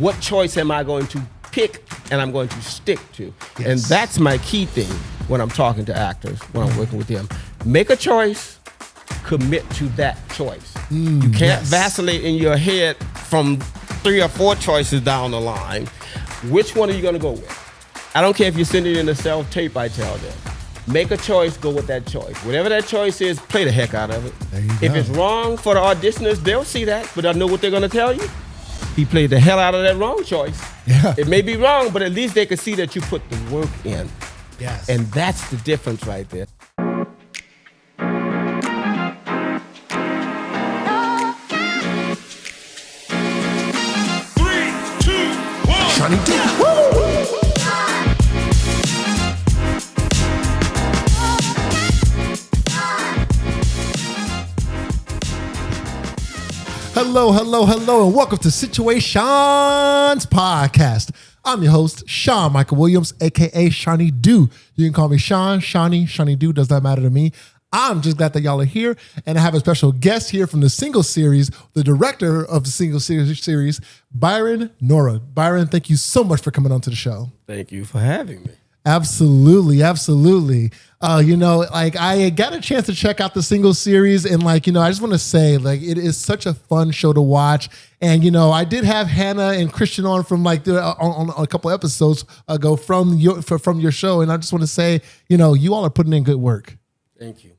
what choice am I going to pick and I'm going to stick to? Yes. And that's my key thing when I'm talking to actors, when I'm working with them. Make a choice, commit to that choice. You can't vacillate in your head from 3 or 4 choices down the line. Which one are you going to go with? I don't care if you send it in a self-tape, I tell them. Make a choice, go with that choice. Whatever that choice is, play the heck out of it. If it's wrong for the auditioners, they'll see that, but I know what they're going to tell you. He played the hell out of that wrong choice. Yeah. It may be wrong, but at least they can see that you put the work in. Yes. And that's the difference right there. 3, 2, 1. Seanydoo. Hello, hello, hello, and welcome to Situaseans podcast. I'm your host, Sean Michael Williams, aka Seanydoo. You can call me Sean, Shawnee, Seanydoo, does not matter to me. I'm just glad that y'all are here, and I have a special guest here from the single series, the director of the single series, Byron Nora. Byron, thank you so much for coming on to the show. Thank you for having me. Absolutely, absolutely. I got a chance to check out the single series, and I just want to say, it is such a fun show to watch. And I did have Hannah and Christian on from on a couple episodes ago from your show, and I just want to say, you all are putting in good work. Thank you.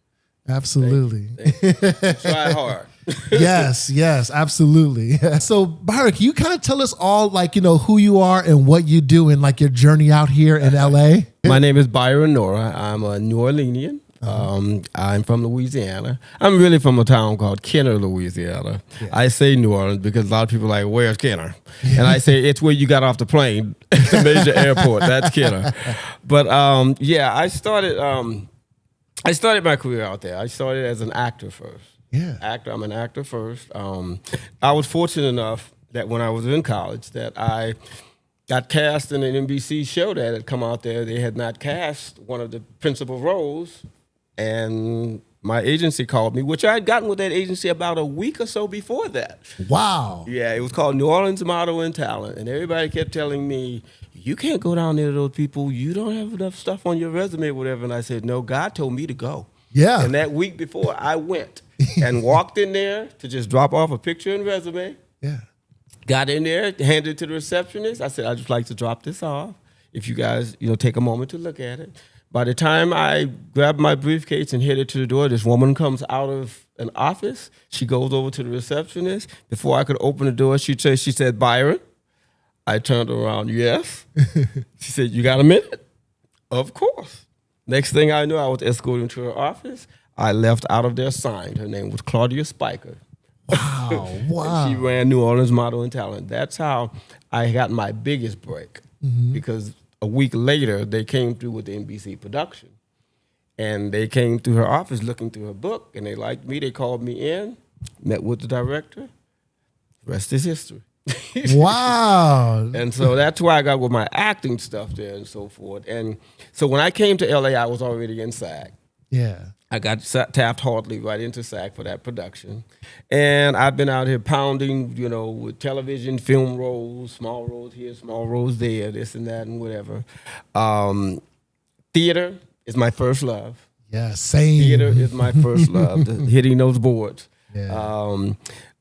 Absolutely. Thank you. Try hard. Yes, absolutely. So, Byron, can you kind of tell us all, who you are and what you do in your journey out here in LA? My name is Byron Nora. I'm a New Orleanian. I'm from Louisiana. I'm really from a town called Kenner, Louisiana. Yeah. I say New Orleans because a lot of people are like, where's Kenner? And I say, it's where you got off the plane, the major airport. That's Kenner. But I started my career out there. I started as an actor first. Yeah. I'm an actor first. I was fortunate enough that when I was in college that I got cast in an NBC show that had come out there. They had not cast one of the principal roles, and my agency called me, which I had gotten with that agency about a week or so before that. Wow. Yeah, it was called New Orleans Model and Talent, and everybody kept telling me, you can't go down there to those people. You don't have enough stuff on your resume or whatever. And I said, no, God told me to go. Yeah. And that week before, I went and walked in there to just drop off a picture and resume. Yeah. Got in there, handed it to the receptionist. I said, I'd just like to drop this off. If you guys, take a moment to look at it. By the time I grabbed my briefcase and headed to the door, this woman comes out of an office. She goes over to the receptionist. Before I could open the door, she said, Byron. I turned around, yes. She said, you got a minute? Of course. Next thing I knew, I was escorted to her office. I left out of there signed. Her name was Claudia Spiker. Wow. She ran New Orleans Model and Talent. That's how I got my biggest break. Because a week later, they came through with the NBC production. And they came through her office looking through her book, and they liked me. They called me in, met with the director. The rest is history. Wow. And so that's why I got with my acting stuff there and so forth. And so when I came to LA, I was already in SAG. Yeah. I got Taft-Hartley right into SAG for that production. And I've been out here pounding, with television, film roles, small roles here, small roles there, this and that and whatever. Theater is my first love. Yeah, same. Theater is my first love, hitting those boards. Yeah.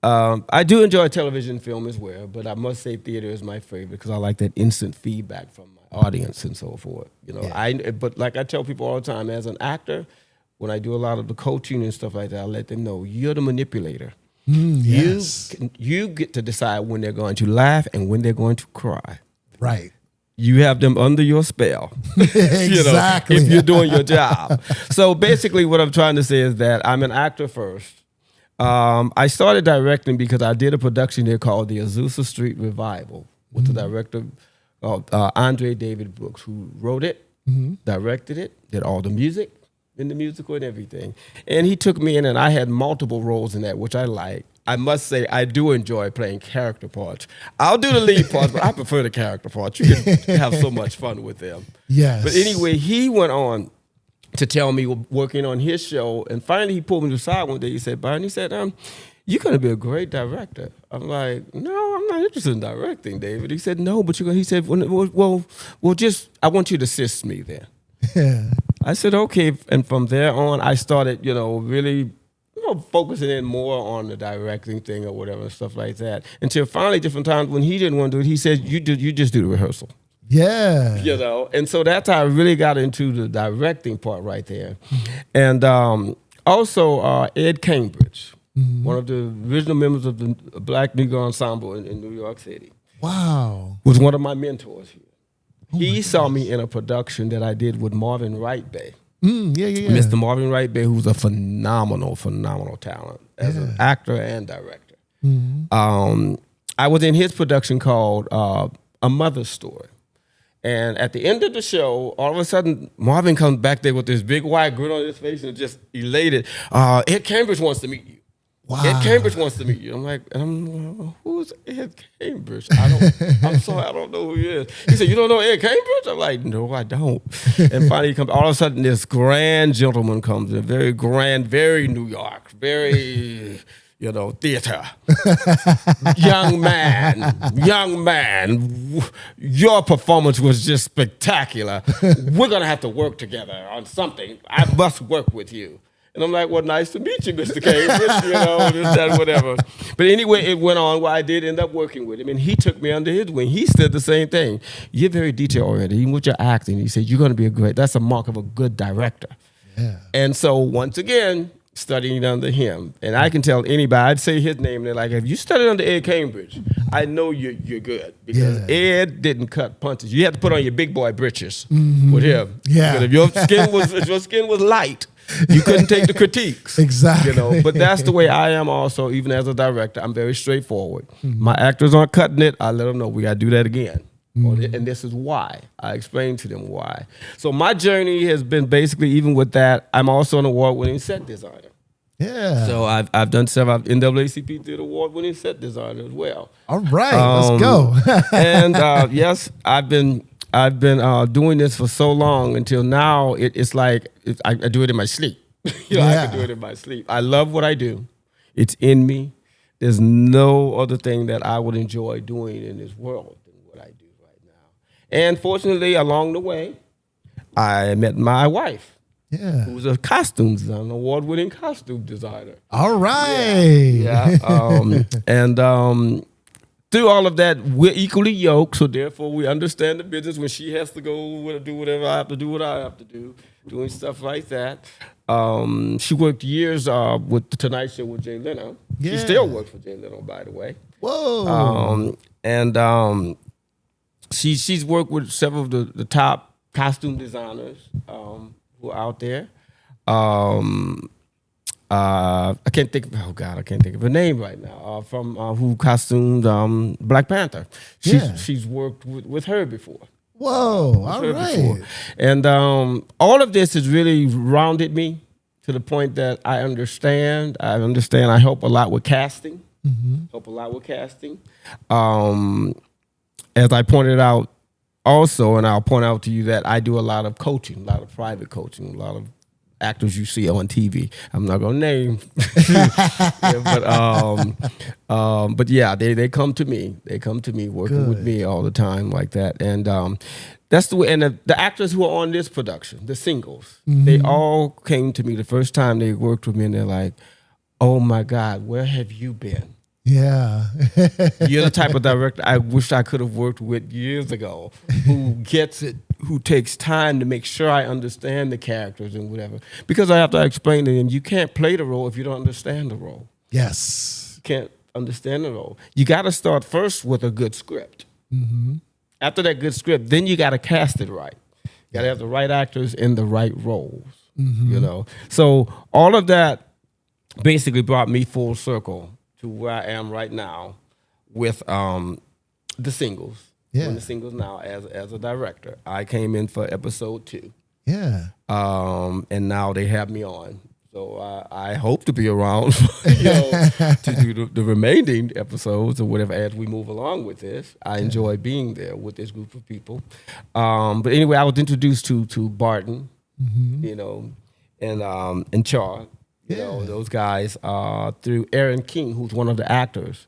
I do enjoy television, film as well, but I must say theater is my favorite because I like that instant feedback from my audience and so forth. But like I tell people all the time, as an actor, when I do a lot of the coaching and stuff like that, I let them know you're the manipulator. Yes. You get to decide when they're going to laugh and when they're going to cry. Right. You have them under your spell. Exactly. If you're doing your job. So basically what I'm trying to say is that I'm an actor first. I started directing because I did a production there called the Azusa Street Revival with the director, Andre David Brooks, who wrote it, directed it, did all the music in the musical and everything. And he took me in, and I had multiple roles in that, which I like. I must say, I do enjoy playing character parts. I'll do the lead parts, but I prefer the character parts. You can have so much fun with them. Yes. But anyway, he went on to tell me working on his show, and finally he pulled me to the side one day. He said, Byron, he said, you're going to be a great director. I'm like, no, I'm not interested in directing, David. He said, no, but he said, well, just, I want you to assist me there. Yeah. I said, okay. And from there on, I started, really, focusing in more on the directing thing or whatever, stuff like that. Until finally, different times when he didn't want to do it, he said, you just do the rehearsal. Yeah. And so that's how I really got into the directing part right there. And also Ed Cambridge, one of the original members of the Black Negro Ensemble in New York City. Wow. Was one of my mentors here. He saw me in a production that I did with Marvin Wright Bay. Yeah. Mr. Marvin Wright Bay, who's a phenomenal talent as an actor and director. I was in his production called A Mother's Story. And at the end of the show, all of a sudden, Marvin comes back there with this big wide grin on his face and just elated. Ed Cambridge wants to meet you. Wow. Ed Cambridge wants to meet you. I'm like, who's Ed Cambridge? I'm sorry, I don't know who he is. He said, you don't know Ed Cambridge? I'm like, no, I don't. And finally he comes, all of a sudden this grand gentleman comes in, very grand, very New York, very, theater. young man, your performance was just spectacular. We're going to have to work together on something. I must work with you. And I'm like, well, nice to meet you, Mr. Cambridge, this, that, whatever. But anyway, it went on where I did end up working with him. And he took me under his wing. He said the same thing. You're very detail-oriented, even with your acting. He said, you're going to be that's a mark of a good director. Yeah. And so, once again, studying under him. And I can tell anybody, I'd say his name, and they're like, if you studied under Ed Cambridge, I know you're good. Because Ed didn't cut punches. You had to put on your big boy britches with him. Yeah. Because if your skin was light, you couldn't take the critiques. Exactly. But that's the way I am also, even as a director. I'm very straightforward. My actors aren't cutting it. I let them know we got to do that again. And this is why. I explain to them why. So my journey has been basically, even with that, I'm also an award-winning set designer. Yeah. So I've done several NAACP Theater Award-winning set designer as well. All right, let's go. And yes, I've been doing this for so long until now. It's like I do it in my sleep. I can do it in my sleep. I love what I do. It's in me. There's no other thing that I would enjoy doing in this world than what I do right now. And fortunately, along the way, I met my wife. Yeah. Who's a costume designer, an award-winning costume designer. All right. Yeah. And through all of that, we're equally yoked, so therefore we understand the business. When she has to go do whatever I have to do, what I have to do, doing stuff like that. She worked years with The Tonight Show with Jay Leno. Yeah. She still works for Jay Leno, by the way. Whoa. She's worked with several of the top costume designers who are out there. I can't think of her name right now. From who costumed Black Panther. She's worked with her before. Whoa! All right. Before. And all of this has really rounded me to the point that I understand. I help a lot with casting. As I pointed out also, and I'll point out to you that I do a lot of coaching, a lot of private coaching, a lot of actors you see on TV. I'm not gonna name, but yeah, they come to me. They come to me working with me all the time like that, and that's the way. And the actors who are on this production, the singles, they all came to me the first time they worked with me, and they're like, "Oh my God, where have you been?" Yeah. You're the type of director I wish I could have worked with years ago, who gets it, who takes time to make sure I understand the characters and whatever. Because I have to explain to them, you can't play the role if you don't understand the role. Yes. You can't understand the role. You got to start first with a good script. After that good script, then you got to cast it right. You got to have the right actors in the right roles, So all of that basically brought me full circle to where I am right now with the singles. Yeah. Doing the singles now as a director. I came in for episode 2. Yeah. And now they have me on. So I hope to be around to do the remaining episodes or whatever as we move along with this. I enjoy being there with this group of people. But anyway, I was introduced to Barton, and Char. You know, those guys through Aaron King, who's one of the actors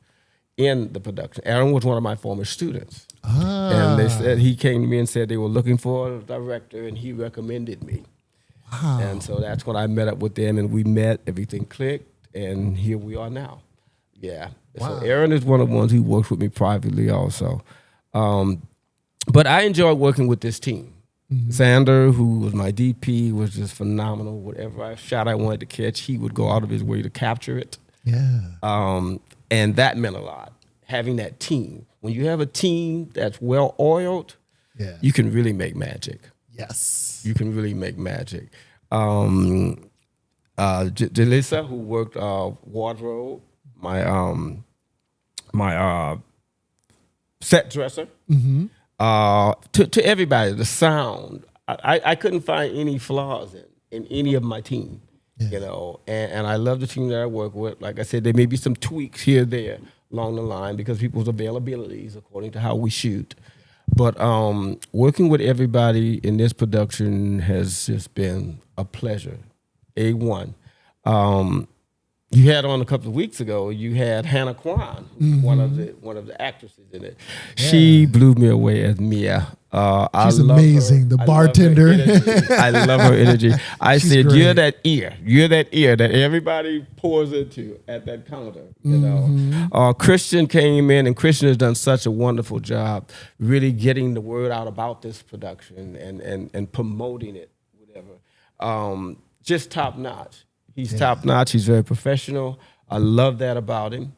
in the production. Aaron was one of my former students. And they said, he came to me and said they were looking for a director, and he recommended me. Wow. And so that's when I met up with them, and we met, everything clicked, and here we are now. Yeah. Wow. So Aaron is one of the ones who works with me privately also. But I enjoy working with this team. Sander, who was my DP, was just phenomenal. Whatever shot I wanted to catch, he would go out of his way to capture it. Yeah. And that meant a lot, having that team. When you have a team that's well-oiled, you can really make magic. Yes. You can really make magic. Jalissa, who worked wardrobe, my set dresser, to everybody, the sound. I couldn't find any flaws in any of my team, you know. And I love the team that I work with. Like I said, there may be some tweaks here or there along the line because people's availabilities according to how we shoot. But working with everybody in this production has just been a pleasure. A1. You had on a couple of weeks ago, you had Hannah Kwan, one of the actresses in it. Yeah. She blew me away as Mia. She's amazing, the bartender. I love her energy. I said, great. you're that ear that everybody pours into at that counter. You know, Christian came in, and Christian has done such a wonderful job really getting the word out about this production and promoting it, whatever. Just top notch. He's top notch. He's very professional. I love that about him.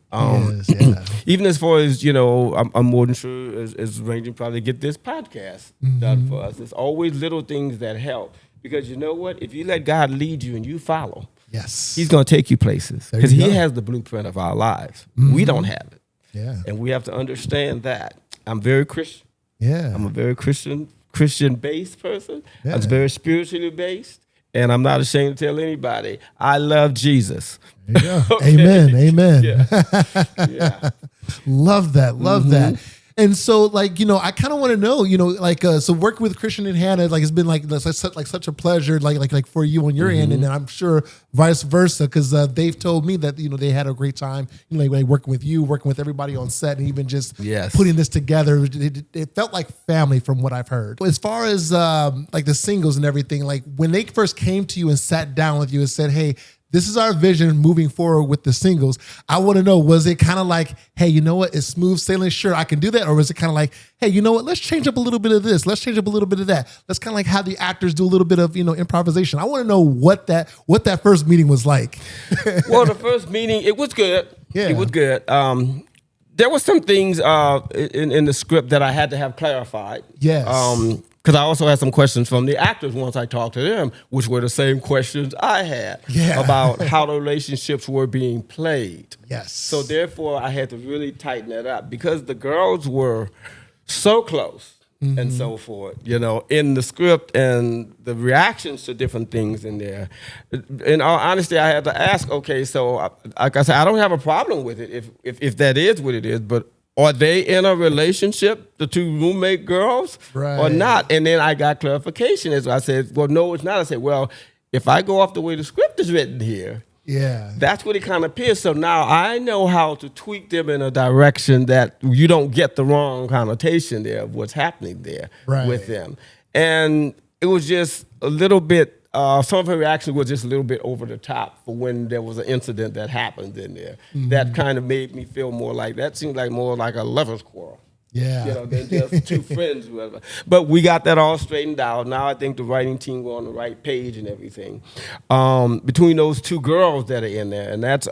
Even as far as, you know, I'm more than sure as ranging probably get this podcast done for us. There's always little things that help because you know what? If you let God lead you and you follow, He's going to take you places because He has the blueprint of our lives. We don't have it. Yeah. And we have to understand that. I'm very Christian. Yeah. I'm a very Christian-based person. I'm very spiritually based. And I'm not ashamed to tell anybody, I love Jesus. There you go. Okay. Amen. Yeah. Love that. Love that. And so, like, you know, I kind of want to know, you know, like, so working with Christian and Hannah, like, it's been like such a pleasure, like for you on your end, and then I'm sure vice versa, because they've told me that, you know, they had a great time, you know, like working with you, working with everybody on set, and even just putting this together. It felt like family from what I've heard. As far as like the singles and everything, like when they first came to you and sat down with you and said, hey, this is our vision moving forward with the singles. I want to know, was it kind of like, hey, you know what? It's smooth sailing. Sure, I can do that. Or was it kind of like, hey, you know what? Let's change up a little bit of this. Let's change up a little bit of that. Let's kind of like have the actors do a little bit of, you know, improvisation. I want to know what that first meeting was like. Well, the first meeting, it was good. Yeah. It was good. There were some things in the script that I had to have clarified. Yes. Because I also had some questions from the actors once I talked to them, which were the same questions I had about how the relationships were being played. Yes. So therefore, I had to really tighten that up because the girls were so close and so forth, you know, in the script and the reactions to different things in there. In all honesty, I had to ask, okay, so like I said, I don't have a problem with it if that is what it is, but are they in a relationship, the two roommate girls, or not? And then I got clarification. As I said, well, no, it's not. I said, well, if I go off the way the script is written here, that's what it kind of appears. So now I know how to tweak them in a direction that you don't get the wrong connotation there of what's happening there with them. And it was just a little bit, some of her reaction was just a little bit over the top for when there was an incident that happened in there. That kind of made me feel more like, that seemed like more like a lover's quarrel. Yeah. You know, than just two friends, whoever. But we got that all straightened out. Now I think the writing team were on the right page and everything. Between those two girls that are in there, and that's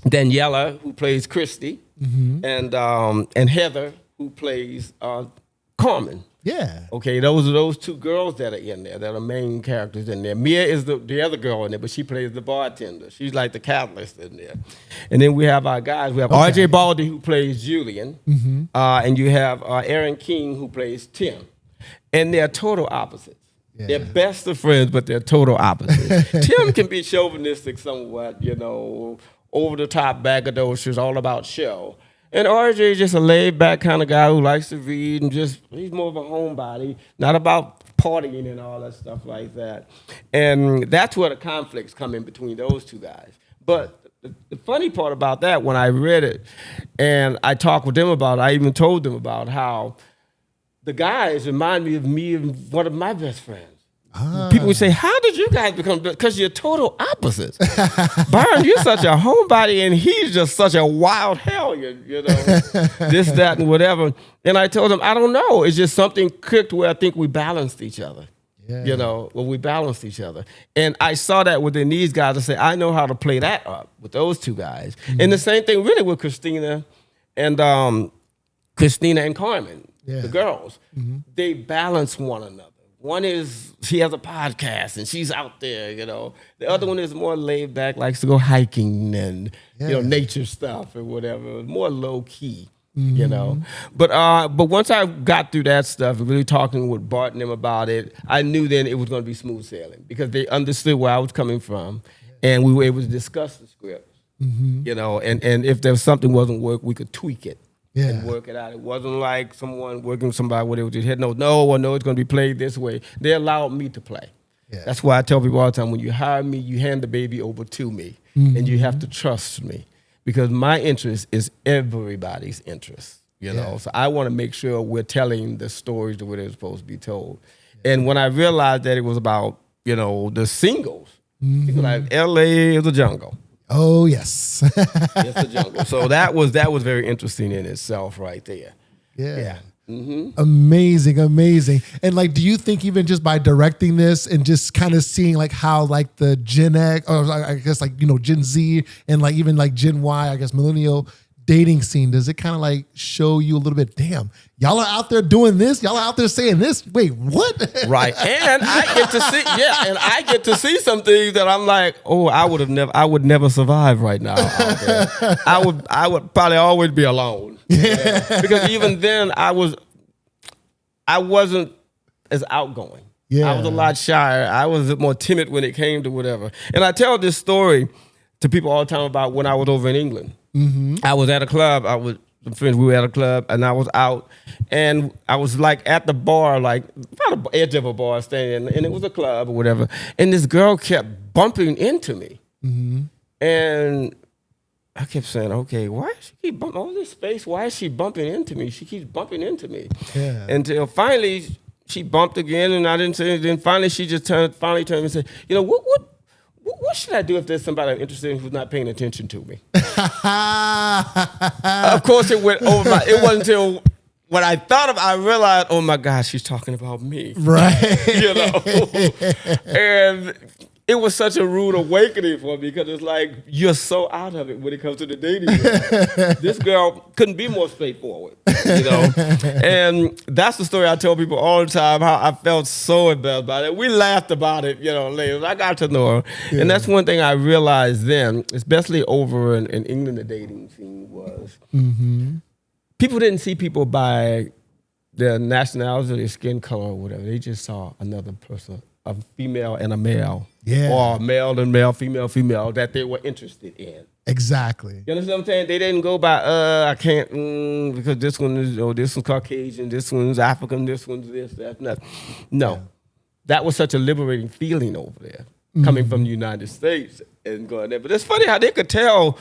Daniela, who plays Christy, and Heather, who plays Carmen. Yeah. Okay, those are those two girls that are in there, that are main characters in there. Mia is the other girl in there, but she plays the bartender. She's like the catalyst in there. And then we have our guys. We have RJ Baldy, who plays Julian, and you have Aaron King, who plays Tim. And they're total opposites. Yeah. They're best of friends, but they're total opposites. Tim can be chauvinistic somewhat, you know, over-the-top, braggadocious, all about show. And RJ is just a laid-back kind of guy who likes to read and he's more of a homebody, not about partying and all that stuff like that. And that's where the conflicts come in between those two guys. But the funny part about that, when I read it and I talked with them about it, I even told them about how the guys remind me of one of my best friends. People would say, how did you guys become, because you're total opposites. Byron, you're such a homebody, and he's just such a wild hellion, you know, this, that, and whatever. And I told him, I don't know. It's just something clicked where I think we balanced each other. Yeah. You know, well, we balanced each other. And I saw that within these guys. I say, I know how to play that up with those two guys. Mm-hmm. And the same thing really with Christina and Carmen, the girls. Mm-hmm. They balance one another. One is, she has a podcast and she's out there, you know. The other one is more laid back, likes to go hiking and, you know, nature stuff or whatever. More low key. Mm-hmm. You know, but once I got through that stuff, really talking with Bart and them about it, I knew then it was going to be smooth sailing because they understood where I was coming from, and we were able to discuss the script. Mm-hmm. You know, and if there was something wasn't work, we could tweak it and work it out. It wasn't like someone working with somebody where they would just hit no, it's going to be played this way. They allowed me to play. Yeah. That's why I tell people all the time: when you hire me, you hand the baby over to me, and you have to trust me. Because my interest is everybody's interest, you know. So I want to make sure we're telling the stories the way they're supposed to be told. Yeah. And when I realized that it was about, you know, the singles, people like L.A. is a jungle. Oh yes, it's a jungle. So that was very interesting in itself, right there. Yeah. Mm-hmm. Amazing. And like, do you think even just by directing this and just kind of seeing like how like the Gen X, or I guess like, you know, Gen Z and like even like Gen Y, I guess millennial dating scene, does it kind of like show you a little bit, damn, y'all are out there doing this, y'all are out there saying this, wait, what? Right. And I get to see some things that I'm like, oh, I would never survive right now out there. I would probably always be alone. Yeah. Because even then I wasn't as outgoing. Yeah. I was a lot shyer. I was more timid when it came to whatever. And I tell this story to people all the time about when I was over in England. Mm-hmm. I was at a club. Some friends, we were at a club, and I was out, and I was like at the bar, like on the edge of a bar, standing, and it was a club or whatever. And this girl kept bumping into me, and I kept saying, "Okay, why does she keep bumping all this space? Why is she bumping into me? She keeps bumping into me." Yeah. Until finally she bumped again, and I didn't say anything. Then finally she just turned and said, "You know what should I do if there's somebody I'm interested in who's not paying attention to me?" Of course, it went over it wasn't until when I thought of it, I realized, oh my gosh, she's talking about me. Right. You know? And it was such a rude awakening for me because it's like, you're so out of it when it comes to the dating world. This girl couldn't be more straightforward, you know? And that's the story I tell people all the time, how I felt so embarrassed about it. We laughed about it, you know, later. I got to know her. Yeah. And that's one thing I realized then, especially over in England, the dating scene was, people didn't see people by their nationality or their skin color or whatever. They just saw another person, a female and a male. Yeah. Or male and male, female, that they were interested in. Exactly. You understand what I'm saying? They didn't go by, I can't, because this one is, this one's Caucasian, this one's African, this one's this, that, and that. No. Yeah. That was such a liberating feeling over there, coming from the United States and going there. But it's funny how they could tell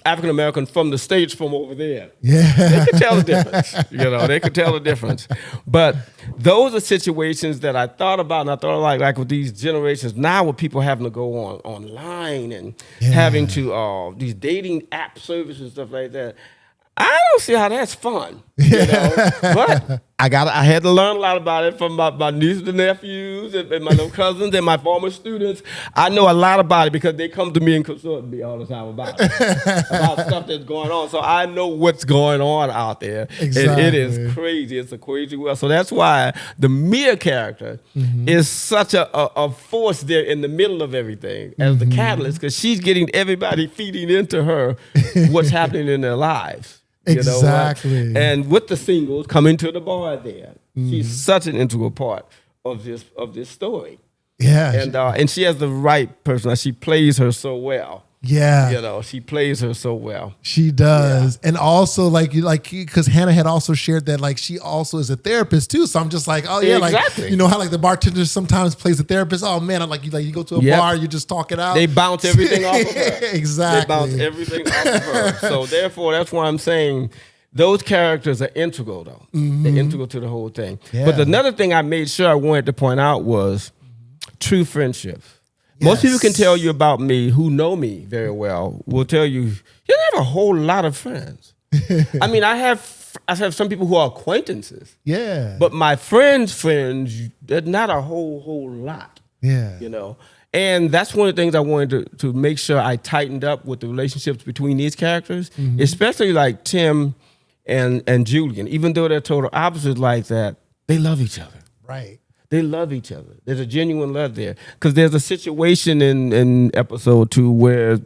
African American from the States from over there. Yeah. They could tell the difference. You know, they could tell the difference. But those are situations that I thought about, and I thought like with these generations now, with people having to go online and having to these dating app services and stuff like that. I don't see how that's fun, you know. But I had to learn a lot about it from my nieces and nephews and my little cousins and my former students. I know a lot about it because they come to me and consult me all the time about it, about stuff that's going on. So I know what's going on out there. Exactly. And it is crazy. It's a crazy world. So that's why the Mia character is such a force there in the middle of everything as the catalyst, because she's getting everybody feeding into her what's happening in their lives. Exactly. You know, and with the singles coming to the bar there. She's such an integral part of this story. Yeah. And she has the right person. She plays her so well. Yeah. You know, she plays her so well. She does. And also because Hannah had also shared that like she also is a therapist too. So I'm just like, oh yeah, Exactly. like you know how like the bartender sometimes plays a therapist. Oh man, I'm like you go to a bar, you just talk it out. They bounce everything off of her. Exactly. They bounce everything off of her. So therefore, that's why I'm saying those characters are integral though. They're integral to the whole thing. Yeah. But another thing I made sure I wanted to point out was true friendships. Yes. Most people can tell you about me who know me very well will tell you, you don't have a whole lot of friends. I mean, I have some people who are acquaintances. Yeah. But my friends, they're not a whole lot. Yeah. You know? And that's one of the things I wanted to make sure I tightened up with the relationships between these characters, especially like Tim and Julian. Even though they're total opposites like that, they love each other. Right. They love each other. There's a genuine love there. Because there's a situation in episode 2 where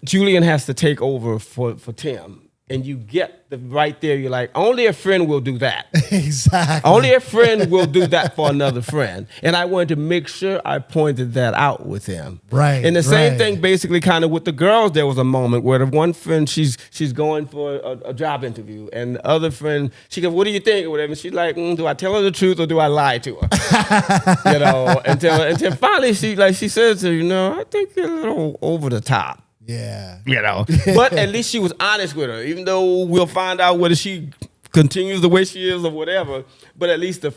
Julian has to take over for Tim. And you get right there, you're like, only a friend will do that. Exactly. Only a friend will do that for another friend. And I wanted to make sure I pointed that out with him. Right. And the same thing basically kind of with the girls, there was a moment where the one friend, she's going for a job interview. And the other friend, she goes, what do you think? Or whatever. And she's like, do I tell her the truth or do I lie to her? You know, until finally she says to her, I think you're a little over the top. Yeah. You know, but at least she was honest with her, even though we'll find out whether she continues the way she is or whatever. But at least a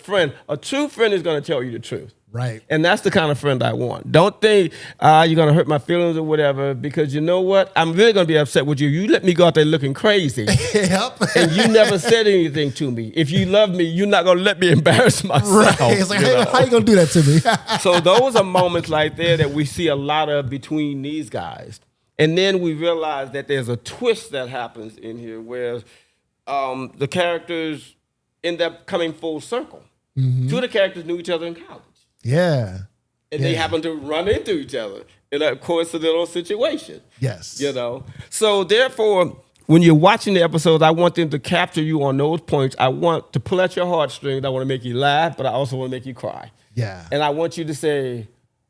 true friend is going to tell you the truth. Right. And that's the kind of friend I want. Don't think you're going to hurt my feelings or whatever, because you know what? I'm really going to be upset with you. You let me go out there looking crazy. Yep. And you never said anything to me. If you love me, you're not going to let me embarrass myself. Right. It's like, how you going to do that to me? So those are moments like there that we see a lot of between these guys. And then we realize that there's a twist that happens in here where the characters end up coming full circle. Two of the characters knew each other in college. Yeah. And they happen to run into each other in a coincidental situation. Yes. You know? So therefore, when you're watching the episodes, I want them to capture you on those points. I want to pull at your heartstrings. I want to make you laugh, but I also want to make you cry. Yeah. And I want you to say,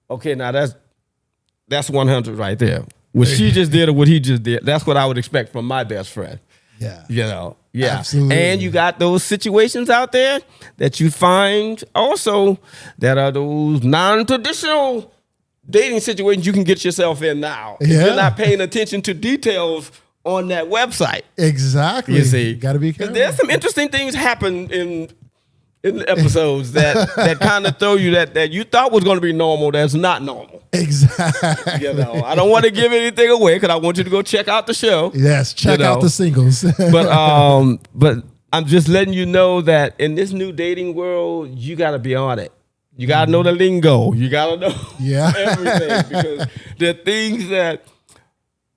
okay, now that's 100 right there. What she just did or what he just did, that's what I would expect from my best friend. Yeah. You know, yeah. Absolutely. And you got those situations out there that you find also that are those non-traditional dating situations you can get yourself in now. If you're not paying attention to details on that website. Exactly. You see. Got to be careful. There's some interesting things happen in the episodes that kind of throw you that you thought was going to be normal that's not normal. Exactly. You know, I don't want to give anything away because I want you to go check out the show. Yes, check out the singles. but I'm just letting you know that in this new dating world, you got to be on it. You got to know the lingo. You got to know everything, because there are things that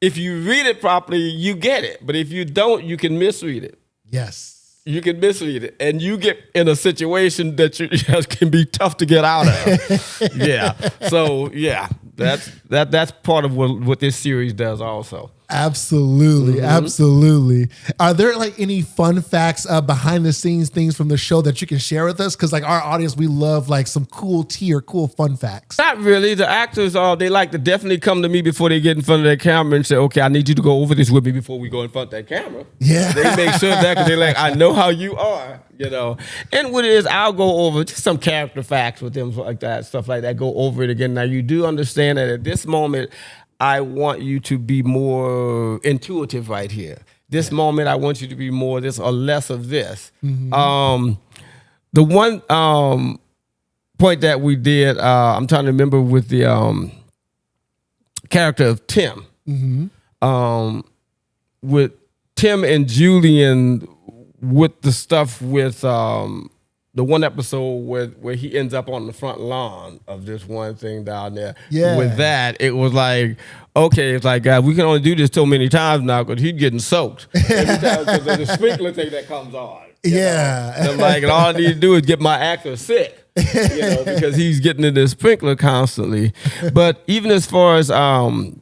if you read it properly, you get it. But if you don't, you can misread it. Yes. You can misread it, and you get in a situation that can be tough to get out of. Yeah. So yeah, that's part of what this series does also. Absolutely, absolutely. Are there like any fun facts behind the scenes things from the show that you can share with us? Because like our audience, we love like some cool tea or cool fun facts. Not really. The actors they like to definitely come to me before they get in front of their camera and say, okay, I need you to go over this with me before we go in front of that camera. Yeah. They make sure of that because they're like, I know how you are, you know. And what it is, I'll go over just some character facts with them like that, stuff like that, go over it again. Now you do understand that at this moment, I want you to be more intuitive right here. This moment, I want you to be more this or less of this. The one point that we did, I'm trying to remember with the character of Tim. With Tim and Julian, with the stuff with the one episode where he ends up on the front lawn of this one thing down there. Yeah. With that, it was like, okay, it's like, God, we can only do this so many times now because he's getting soaked every time because of the sprinkler thing that comes on. Yeah. And I'm like, and all I need to do is get my actor sick, you know, because he's getting in the sprinkler constantly. But even as far as the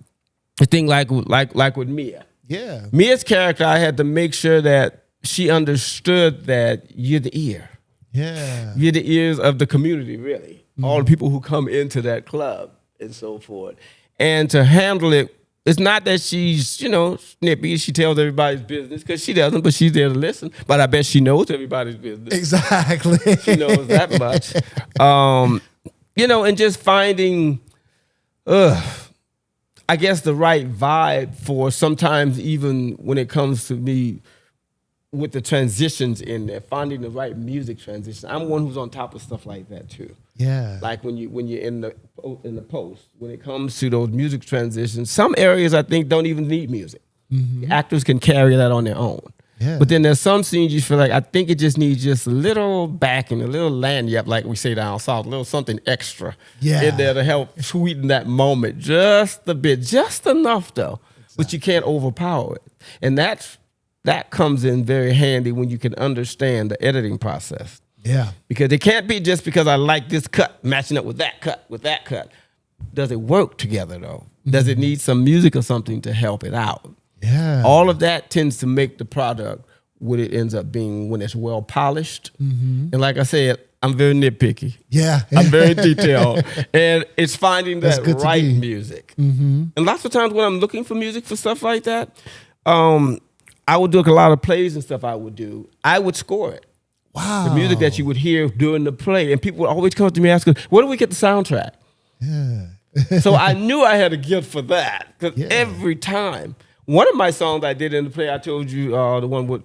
thing like with Mia. Yeah. Mia's character, I had to make sure that she understood that you're the ear. Yeah. You're the ears of the community, really. All the people who come into that club and so forth. and to handle it. It's not that she's, snippy. She tells everybody's business because she doesn't, but she's there to listen. But I bet she knows everybody's business. Exactly. She knows that much. And just finding, I guess, the right vibe for sometimes even when it comes to me with the transitions in there, finding the right music transition. I'm one who's on top of stuff like that too. Yeah. Like when you're in the post, when it comes to those music transitions, some areas I think don't even need music. Mm-hmm. Actors can carry that on their own. Yeah. But then there's some scenes you feel like I think it just needs just a little backing, a little lanyard, like we say down south, a little something extra in there to help sweeten that moment just a bit, just enough though. Exactly. But you can't overpower it, and that comes in very handy when you can understand the editing process. Yeah. Because it can't be just because I like this cut matching up with that cut. Does it work together though? Does it need some music or something to help it out? Yeah. All of that tends to make the product what it ends up being when it's well polished. Mm-hmm. And like I said, I'm very nitpicky. Yeah. I'm very detailed. And it's finding that right music. Mm-hmm. And lots of times when I'm looking for music for stuff like that, I would do a lot of plays and stuff I would score it. Wow. The music that you would hear during the play. And people would always come up to me asking, where do we get the soundtrack? Yeah. So I knew I had a gift for that. Because every time, one of my songs I did in the play, I told you, the one with,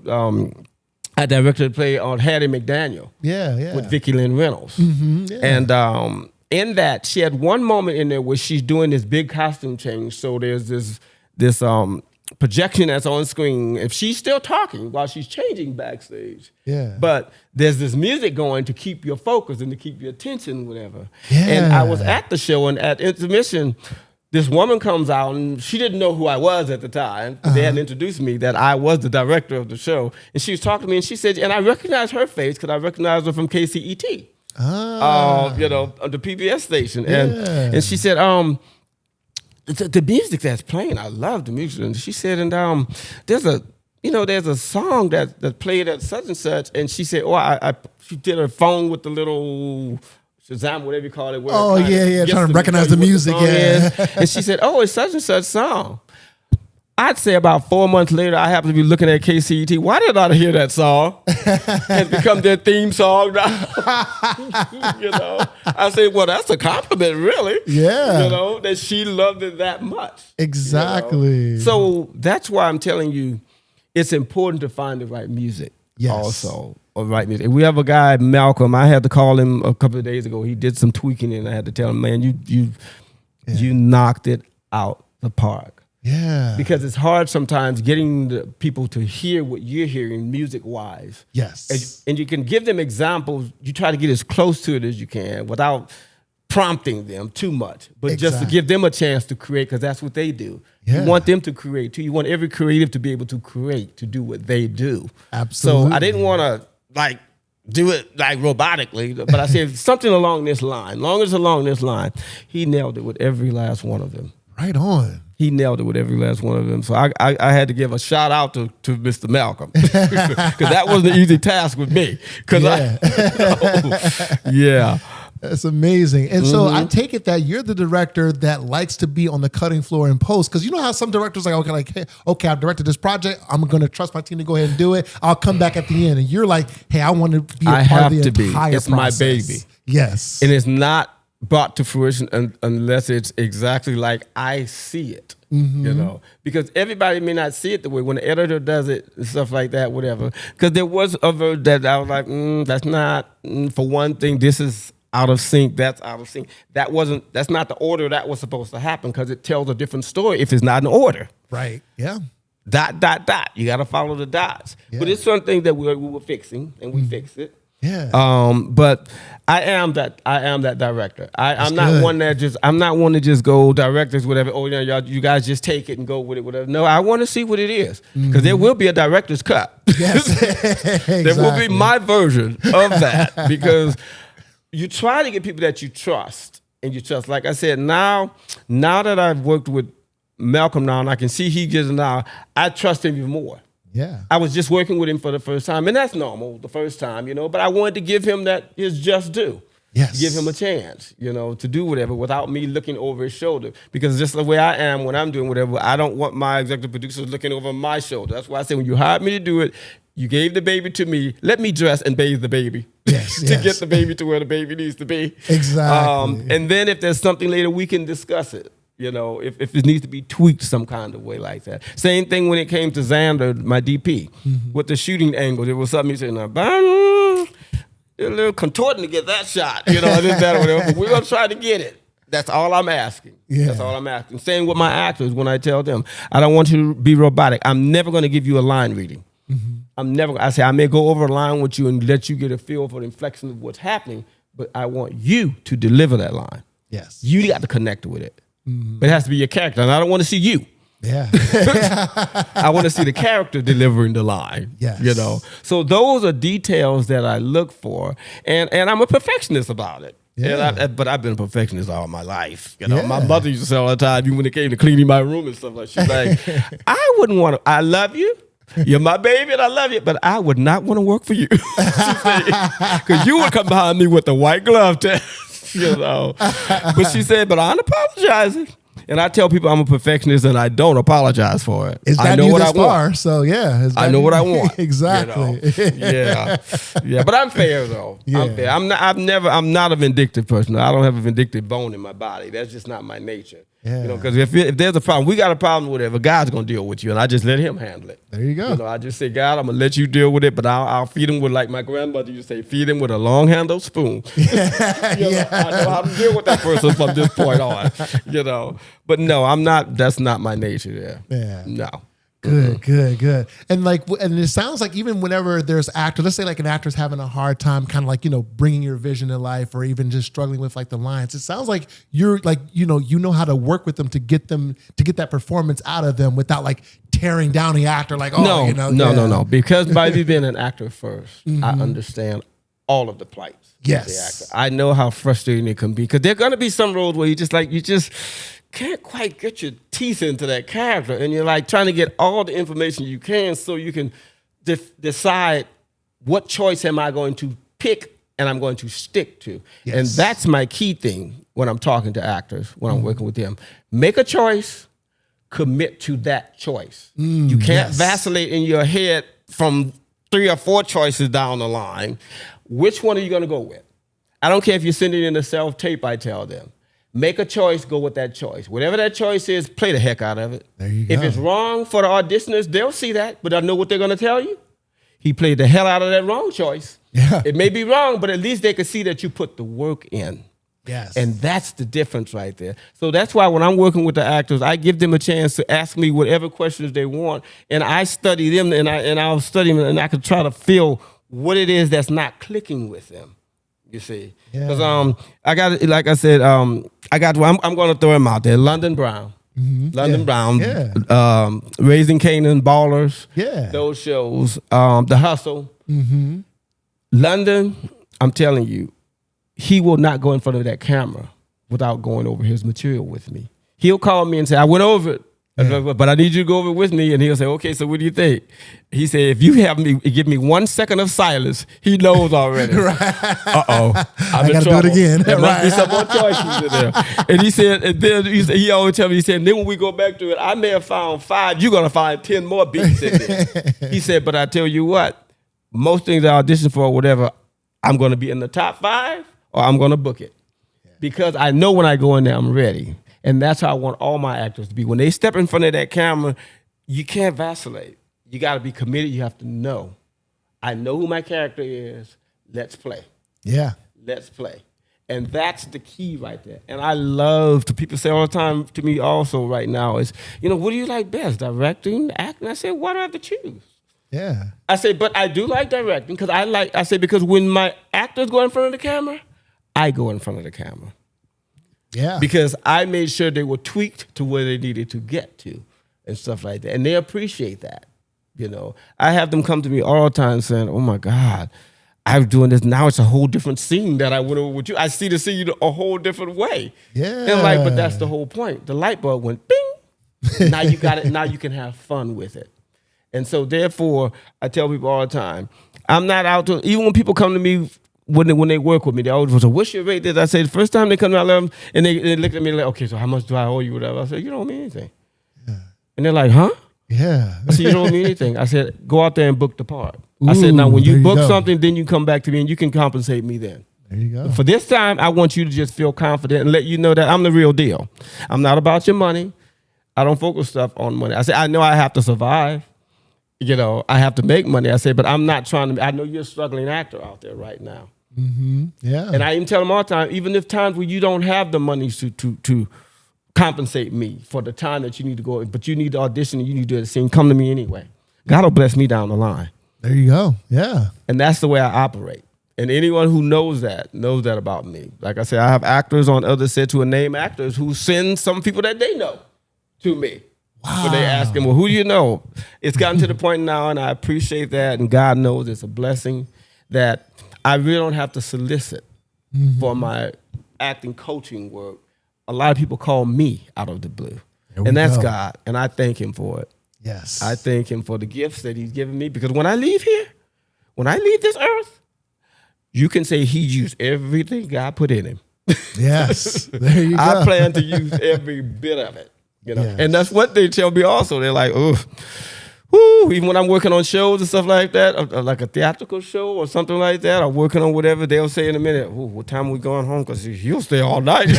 I directed a play on Hattie McDaniel. Yeah. With Vicki Lynn Reynolds. Mm-hmm, yeah. And in that, she had one moment in there where she's doing this big costume change. So there's this projection that's on screen. If she's still talking while she's changing backstage. Yeah. But there's this music going to keep your focus and to keep your attention, whatever. Yeah. And I was at the show, and at intermission, this woman comes out, and she didn't know who I was at the time. They hadn't introduced me that I was the director of the show. And she was talking to me, and she said, and I recognized her face because I recognized her from KCET. On the PBS station. And she said, the music that's playing, I love the music. And she said, and there's a song that played at such and such. And she said, she did her phone with the little Shazam, whatever you call it. Trying to recognize the music, And she said, it's such and such song. I'd say about 4 months later, I happened to be looking at KCET. Why did I hear that song? It's become their theme song now. I say, well, that's a compliment, really. Yeah. That she loved it that much. Exactly. So that's why I'm telling you, it's important to find the right music. Yes. Also, or right music. We have a guy, Malcolm. I had to call him a couple of days ago. He did some tweaking, and I had to tell him, man, you knocked it out the park. Yeah. Because it's hard sometimes getting the people to hear what you're hearing music-wise. Yes. And you can give them examples. You try to get as close to it as you can without prompting them too much. But just to give them a chance to create, because that's what they do. Yeah. You want them to create too. You want every creative to be able to create, to do what they do. Absolutely. So I didn't want to do it robotically, but I said something along this line. Long as along this line, he nailed it with every last one of them. Right on. He nailed it with every last one of them. So I had to give a shout out to Mr. Malcolm because that wasn't an easy task with me. That's amazing. And so I take it that you're the director that likes to be on the cutting floor in post, because you know how some directors are okay, I've directed this project. I'm going to trust my team to go ahead and do it. I'll come back at the end. And you're like, hey, I want to be a part of the entire process. It's my baby. Yes. And it's not brought to fruition unless it's exactly like I see it, because everybody may not see it the way when the editor does it and stuff like that, whatever. Because there was other that I was like, that's not, for one thing, this is out of sync, that's out of sync. That's not the order that was supposed to happen, because it tells a different story if it's not in order. Right, yeah. ... You got to follow the dots. Yeah. But it's something that we were fixing, and we fixed it. Yeah. But I am that director. I'm not one to just go directors, whatever. Oh, you guys just take it and go with it, whatever. No, I want to see what it is, because there will be a director's cut. Yes. Exactly. There will be my version of that, because you try to get people that you trust, and you trust. Like I said, now that I've worked with Malcolm now, and I can see he gives now, I trust him even more. Yeah. I was just working with him for the first time, and that's normal, the first time, but I wanted to give him his just due. Yes. Give him a chance, to do whatever without me looking over his shoulder. Because just the way I am when I'm doing whatever, I don't want my executive producers looking over my shoulder. That's why I say when you hired me to do it, you gave the baby to me. Let me dress and bathe the baby. Yes, to get the baby to where the baby needs to be. Exactly. And then if there's something later, we can discuss it. If it needs to be tweaked some kind of way like that. Same thing when it came to Xander, my DP, with the shooting angle. There was something he said, now, a little contorting to get that shot, this, that, or whatever. But we're going to try to get it. That's all I'm asking. Yeah. That's all I'm asking. Same with my actors when I tell them, I don't want you to be robotic. I'm never going to give you a line reading. I say, I may go over a line with you and let you get a feel for the inflection of what's happening, but I want you to deliver that line. Yes. You got to connect with it. But it has to be your character. And I don't want to see you. Yeah. I want to see the character delivering the line. Yes. So those are details that I look for. And I'm a perfectionist about it. Yeah. But I've been a perfectionist all my life. My mother used to say all the time, even when it came to cleaning my room and stuff like that, she's like, I wouldn't want to, I love you. You're my baby and I love you, but I would not want to work for you. Because you would come behind me with the white glove test. But she said, but I'm apologizing. And I tell people I'm a perfectionist and I don't apologize for it. It's I got know you what this I far, want. so yeah. I know what I want. Exactly. Yeah. But I'm fair though. Yeah. I'm fair. I'm not a vindictive person. I don't have a vindictive bone in my body. That's just not my nature. Yeah. Because if there's a problem, we got a problem with it. If God's gonna deal with you, and I just let Him handle it. There you go. I just say, God, I'm gonna let you deal with it, but I'll feed him with, like my grandmother used to say, feed him with a long handled spoon. I know how to deal with that person from this point on. But no, I'm not. That's not my nature. Yeah. No. Good. And it sounds like even whenever there's actors, let's say like an actor's having a hard time kind of like, bringing your vision to life or even just struggling with like the lines, it sounds like you're like, you know how to work with them to get that performance out of them without like tearing down the actor. Like, No. Because by me being an actor first, I understand all of the plights of the actor. I know how frustrating it can be because there are going to be some roles where you just can't quite get your teeth into that character, and you're like trying to get all the information you can so you can decide what choice am I going to pick and I'm going to stick to. Yes. And that's my key thing when I'm talking to actors, when I'm working with them. Make a choice, commit to that choice. You can't vacillate in your head from 3 or 4 choices down the line. Which one are you going to go with? I don't care if you're sending in a self-tape, I tell them. Make a choice, go with that choice. Whatever that choice is, play the heck out of it. There you go. If it's wrong for the auditioners, they'll see that, but I know what they're going to tell you. He played the hell out of that wrong choice. Yeah. It may be wrong, but at least they can see that you put the work in. Yes. And that's the difference right there. So that's why when I'm working with the actors, I give them a chance to ask me whatever questions they want, and I study them, and I'll study them, and I can try to feel what it is that's not clicking with them. You see, because I got, like I said, I'm going to throw him out there. London Brown, Brown, Raising Canaan, Ballers, those shows, The Hustle. London, I'm telling you, he will not go in front of that camera without going over his material with me. He'll call me and say, I went over it. But I need you to go over it with me. And he'll say, okay, so what do you think? He said, if you give me 1 second of silence, he knows already. Uh-oh. I got to do it again. There must be some more choices in there. And he said, and then he always tell me, he said, and then when we go back to it, I may have found 5. You're going to find 10 more beats in there. He said, but I tell you what, most things I audition for or whatever, I'm going to be in the top 5 or I'm going to book it. Because I know when I go in there, I'm ready. And that's how I want all my actors to be. When they step in front of that camera, you can't vacillate. You got to be committed. You have to know. I know who my character is. Let's play. Yeah. Let's play. And that's the key right there. And I love to, people say all the time to me also right now is, what do you like best? Directing, acting? I say, why do I have to choose? Yeah. I say, but I do like directing because when my actors go in front of the camera, I go in front of the camera. Yeah. Because I made sure they were tweaked to where they needed to get to and stuff like that. And they appreciate that. I have them come to me all the time saying, oh my God, I'm doing this. Now it's a whole different scene that I went over with you. I see the scene a whole different way. Yeah. And I'm like, but that's the whole point. The light bulb went bing. Now you got it. Now you can have fun with it. And so therefore, I tell people all the time, I'm not out to, even when people come to me when they work with me, they always say, "What's your rate?" I say the first time they come to my and they look at me like, "Okay, so how much do I owe you?" Whatever. I said, "You don't owe me anything." Yeah. And they're like, "Huh?" Yeah. I said, "You don't owe me anything." I said, "Go out there and book the part." I said, "Now when you book something, then you come back to me and you can compensate me then." There you go. For this time, I want you to just feel confident and let you know that I'm the real deal. I'm not about your money. I don't focus stuff on money. I said, I know I have to survive. I have to make money. I say, but I'm not trying to. I know you're a struggling actor out there right now. Mm-hmm. Yeah. And I even tell them all the time, even if times where you don't have the money to compensate me for the time that you need to go, but you need to audition and you need to do the scene, come to me anyway. God will bless me down the line. There you go. Yeah. And that's the way I operate. And anyone who knows that about me. Like I said, I have actors on other sets who are named actors who send some people that they know to me. Wow. So they ask them, well, who do you know? It's gotten to the point now, and I appreciate that, and God knows it's a blessing that I really don't have to solicit for my acting coaching work. A lot of people call me out of the blue, and that's God, and I thank him for it. Yes. I thank him for the gifts that he's given me, because when I leave here, when I leave this earth, you can say he used everything God put in him. Yes. There you go. I plan to use every bit of it. Yes. And that's what they tell me also. They're like, oh, whoo, even when I'm working on shows and stuff like that, like a theatrical show or something like that, or working on whatever, they'll say in a minute, what time are we going home? Because he'll stay all night.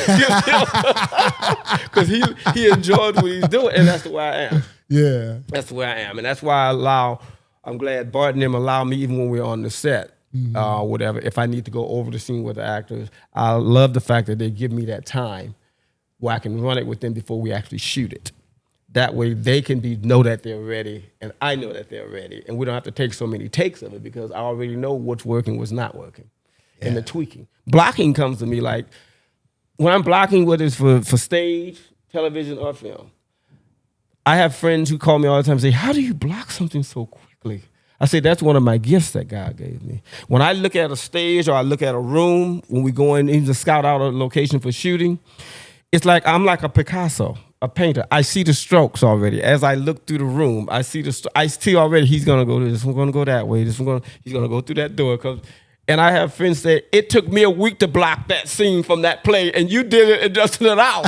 Because he enjoys what he's doing, and that's the way I am. Yeah. That's the way I am. And that's why I'm glad Bart and them allow me, even when we're on the set, whatever, if I need to go over the scene with the actors, I love the fact that they give me that time where I can run it with them before we actually shoot it. That way they can know that they're ready, and I know that they're ready, and we don't have to take so many takes of it because I already know what's working, what's not working, and the tweaking. Blocking comes to me like, when I'm blocking, whether it's for stage, television, or film, I have friends who call me all the time and say, how do you block something so quickly? I say, that's one of my gifts that God gave me. When I look at a stage or I look at a room, when we go in to scout out a location for shooting, it's like I'm like a Picasso, a painter. I see the strokes already. As I look through the room, I see already he's gonna go this one, gonna go that way. He's gonna go through that door. And I have friends say, it took me a week to block that scene from that play, and you did it in just an hour.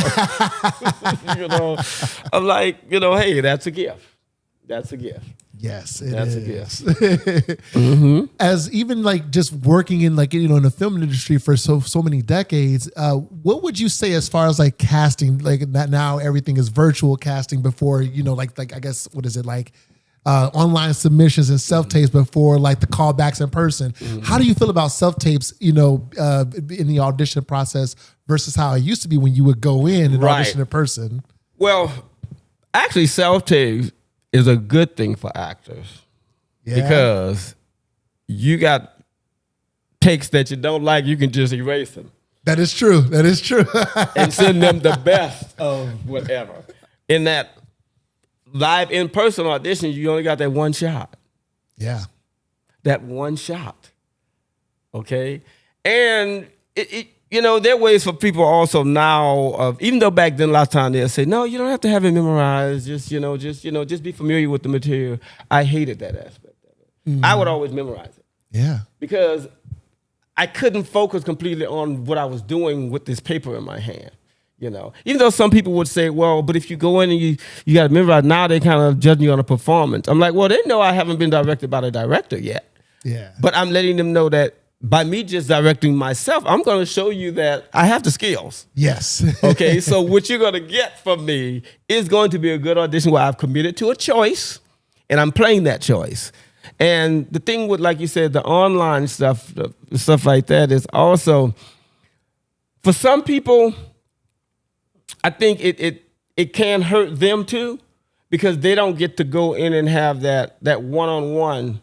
I'm like, hey, that's a gift. That's a gift. Yes, that's a gift. As even like just working in in the film industry for so many decades, what would you say as far as like casting, like that now everything is virtual casting before, like I guess, what is it like? Online submissions and self-tapes before like the callbacks in person. How do you feel about self-tapes, in the audition process versus how it used to be when you would go in and audition in person? Well, actually self-tapes is a good thing for actors because you got takes that you don't like, you can just erase them. That is true. That is true. And send them the best of whatever. In that live in-person audition, you only got that one shot. Yeah. That one shot. Okay? And there are ways for people also now of, even though back then a lot of times they'll say, no, you don't have to have it memorized, just be familiar with the material. I hated that aspect of it. I would always memorize it. Yeah. Because I couldn't focus completely on what I was doing with this paper in my hand. Even though some people would say, well, but if you go in and you got to memorize, now they kind of judging you on a performance. I'm like, well, they know I haven't been directed by the director yet. Yeah. But I'm letting them know that by me just directing myself, I'm going to show you that I have the skills. Yes. Okay, so what you're going to get from me is going to be a good audition where I've committed to a choice and I'm playing that choice. And the thing with, like you said, the online stuff like that is also, for some people, I think it can hurt them too, because they don't get to go in and have that one-on-one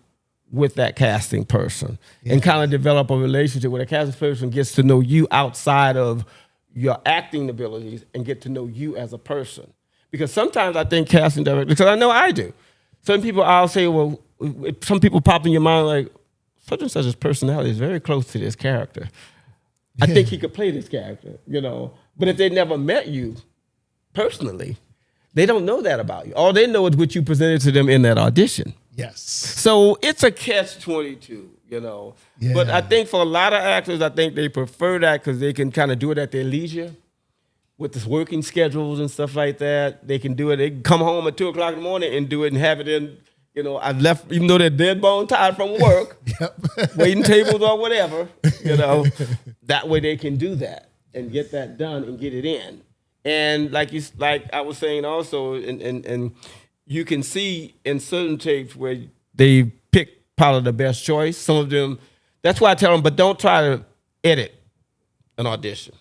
with that casting person and kind of develop a relationship where the casting person gets to know you outside of your acting abilities and get to know you as a person. Because sometimes I think casting directors, because I know I do, some people I'll say, well, some people pop in your mind like, such and such's personality is very close to this character. I think he could play this character, But if they never met you personally, they don't know that about you. All they know is what you presented to them in that audition. Yes. So it's a catch-22 you know. Yeah. But I think for a lot of actors, I think they prefer that because they can kind of do it at their leisure with the working schedules and stuff like that. They can do it. They can come home at 2 o'clock in the morning and do it and have it in, you know, I've left, even though they're dead bone tired from work, waiting tables or whatever, you know, that way they can do that and get that done and get it in. And like I was saying also, and you can see in certain tapes where they pick probably the best choice. Some of them, that's why I tell them, but don't try to edit an audition.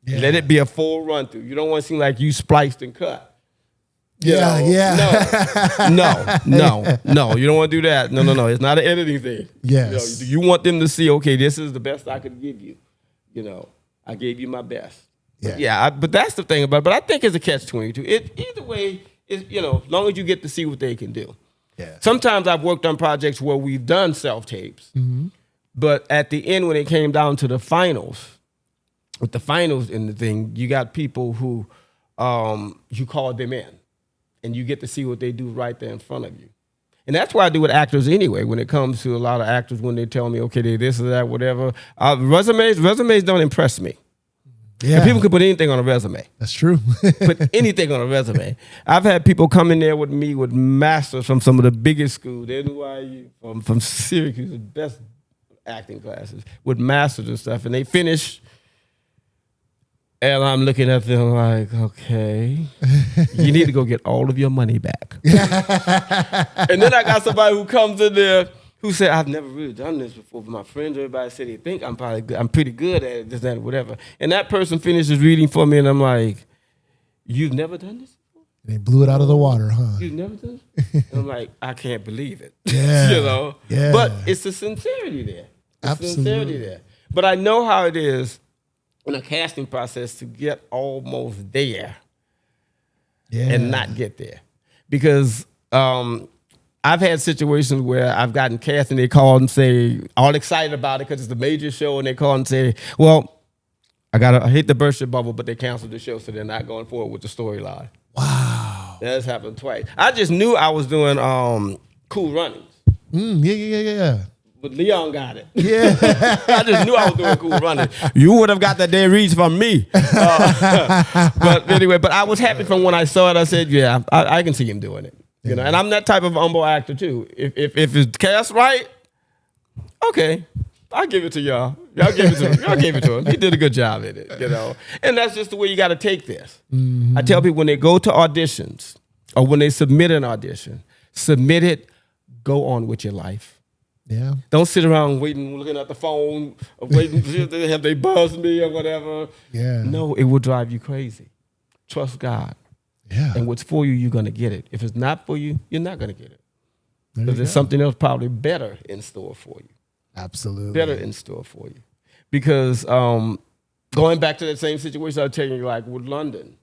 Yeah. Let it be a full run through. You don't want to seem like you spliced and cut. You know? No. You don't want to do that. No. It's not an editing thing. Yes. You want them to see, okay, this is the best I could give you. You know, I gave you my best. Yeah. But that's the thing about it. But I think it's a catch-22. Either way, you know, as long as you get to see what they can do. Yeah. Sometimes I've worked on projects where we've done self-tapes, but at the end when it came down to the finals, with the finals in the thing, you got people who you call them in, and you get to see what they do right there in front of you. And that's why I do with actors anyway. When it comes to a lot of actors, when they tell me, okay, they this or that, whatever, resumes don't impress me. Yeah. And people can put anything on a resume. That's true. Put anything on a resume. I've had people come in there with me with masters from some of the biggest schools, NYU, from Syracuse, the best acting classes, with masters and stuff, and they finish, and I'm looking at them like, okay, you need to go get all of your money back. And then I got somebody who comes in there who said, I've never really done this before, but my friends, everybody said they think I'm probably good. I'm pretty good at it, this, that, whatever. And that person finishes reading for me, and I'm like, you've never done this before? They blew it out of the water, huh? You've never done this? And I'm like, I can't believe it. Yeah. You know? Yeah. But it's the sincerity there. Absolutely. Sincerity there. But I know how it is in a casting process to get almost there and not get there. Because I've had situations where I've gotten cast and they call and say, all excited about it because it's a major show, and they call and say, well, I hate to burst your bubble, but they canceled the show, so they're not going forward with the storyline. Wow. That's happened twice. I just knew I was doing Cool Runnings. Yeah. But Leon got it. Yeah. I just knew I was doing Cool Runnings. You would have got that day reads from me. But anyway, but I was happy from when I saw it. I said, yeah, I can see him doing it. You know, and I'm that type of humble actor too. If it's cast right, okay, I'll give it to y'all. Y'all gave it to him. He did a good job in it, you know. And that's just the way you got to take this. I tell people when they go to auditions or when they submit an audition, submit it, go on with your life. Yeah. Don't sit around waiting, looking at the phone, waiting have they buzz me or whatever. Yeah. No, it will drive you crazy. Trust God. Yeah. And what's for you, you're going to get it. If it's not for you, you're not going to get it. Because there's something else probably better in store for you. Absolutely. Better in store for you. Because going back to that same situation I was telling you, like with London,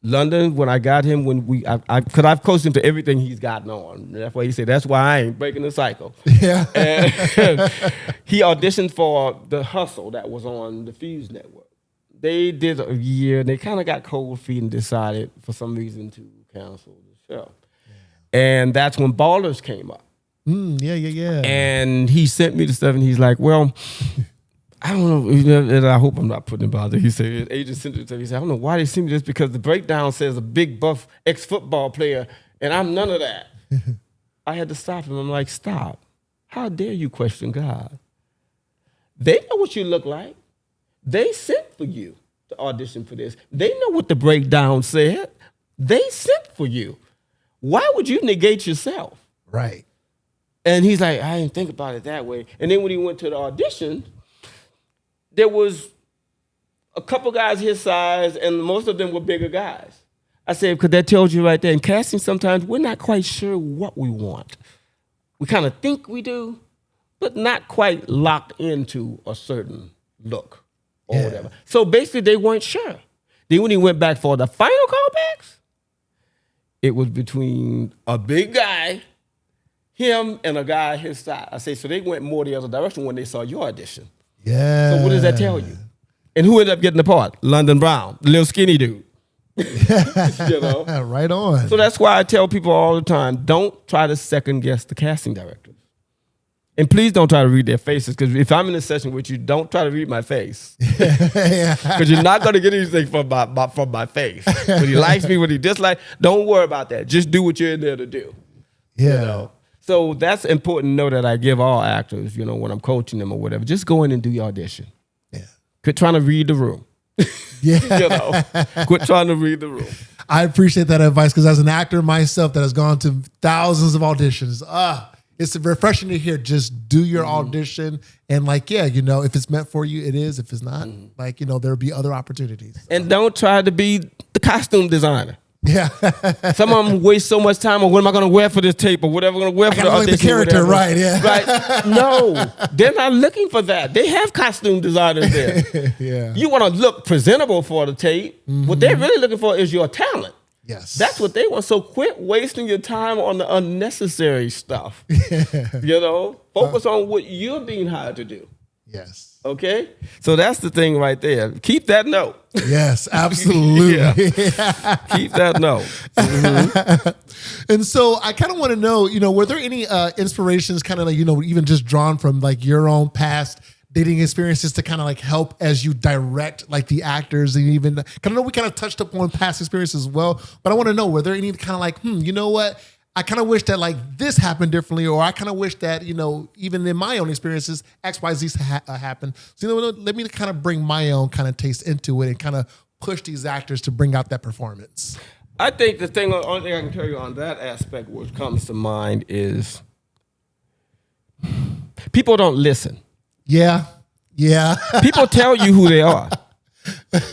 when I got him, because I've coached him to everything he's gotten on. That's why he said, that's why I ain't breaking the cycle. Yeah. And he auditioned for The Hustle that was on the Fuse Network. They did a year, and they kind of got cold feet and decided for some reason to cancel the show. Yeah. And that's when Ballers came up. Yeah. And he sent me the stuff, and he's like, well, I don't know, and I hope I'm not putting him bothered. He said, his agent sent it to me. He said, I don't know why they sent me this, because the breakdown says a big buff ex-football player, and I'm none of that. I had to stop him. I'm like, stop. How dare you question God? They know what you look like. They sent for you to audition for this. They know what the breakdown said. They sent for you. Why would you negate yourself? Right. And he's like, I didn't think about it that way. And then when he went to the audition, there was a couple guys his size, and most of them were bigger guys. I said, because that tells you right there, in casting sometimes we're not quite sure what we want. We kind of think we do, but not quite locked into a certain look. Or whatever. So basically, they weren't sure. Then when he went back for the final callbacks, it was between a big guy, him, and a guy his size. I say, so they went more the other direction when they saw your audition. Yeah. So what does that tell you? And who ended up getting the part? London Brown, the little skinny dude. You know? Right on. So that's why I tell people all the time, don't try to second guess the casting directors. And please don't try to read their faces, because if I'm in a session with you, don't try to read my face. Because you're not going to get anything from my face. When he likes me, when he dislikes, don't worry about that. Just do what you're in there to do. Yeah. You know? So that's important to know that I give all actors, when I'm coaching them or whatever. Just go in and do your audition. Yeah. Quit trying to read the room. Yeah. Quit trying to read the room. I appreciate that advice, because as an actor myself that has gone to thousands of auditions, it's refreshing to hear. Just do your audition, and if it's meant for you, it is. If it's not, there'll be other opportunities. And don't try to be the costume designer. Yeah. Some of them waste so much time on what am I going to wear for this tape or whatever I'm going to wear for the audition. The character, right? Yeah. Right. No, they're not looking for that. They have costume designers there. Yeah. You want to look presentable for the tape. What they're really looking for is your talent. Yes. That's what they want. So quit wasting your time on the unnecessary stuff. Focus on what you're being hired to do. Yes. Okay? So that's the thing right there. Keep that note. Yes, absolutely. Keep that note. And so I kind of want to know, were there any inspirations kind of even just drawn from your own past dating experiences to kind of help as you direct the actors, and even kind of know we kind of touched up on past experiences as well, but I want to know, were there any kind of you know what? I kind of wish that this happened differently, or I kind of wish that, even in my own experiences, X, Y, Z happened. So, let me kind of bring my own kind of taste into it and kind of push these actors to bring out that performance. I think the only thing I can tell you on that aspect, what comes to mind is people don't listen. Yeah. Yeah. People tell you who they are.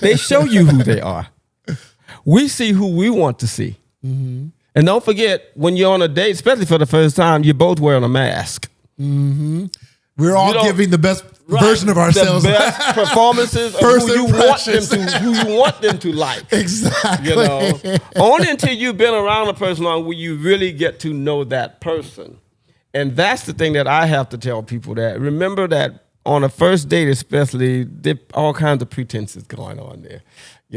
They show you who they are. We see who we want to see. Mm-hmm. And don't forget, when you're on a date, especially for the first time, you're both wearing a mask. Mm-hmm. We're all giving the best version of ourselves. The best performances of who you want them to like. Exactly. Only until you've been around a person long will you really get to know that person. And that's the thing that I have to tell people, that remember that on a first date especially, there are all kinds of pretenses going on there.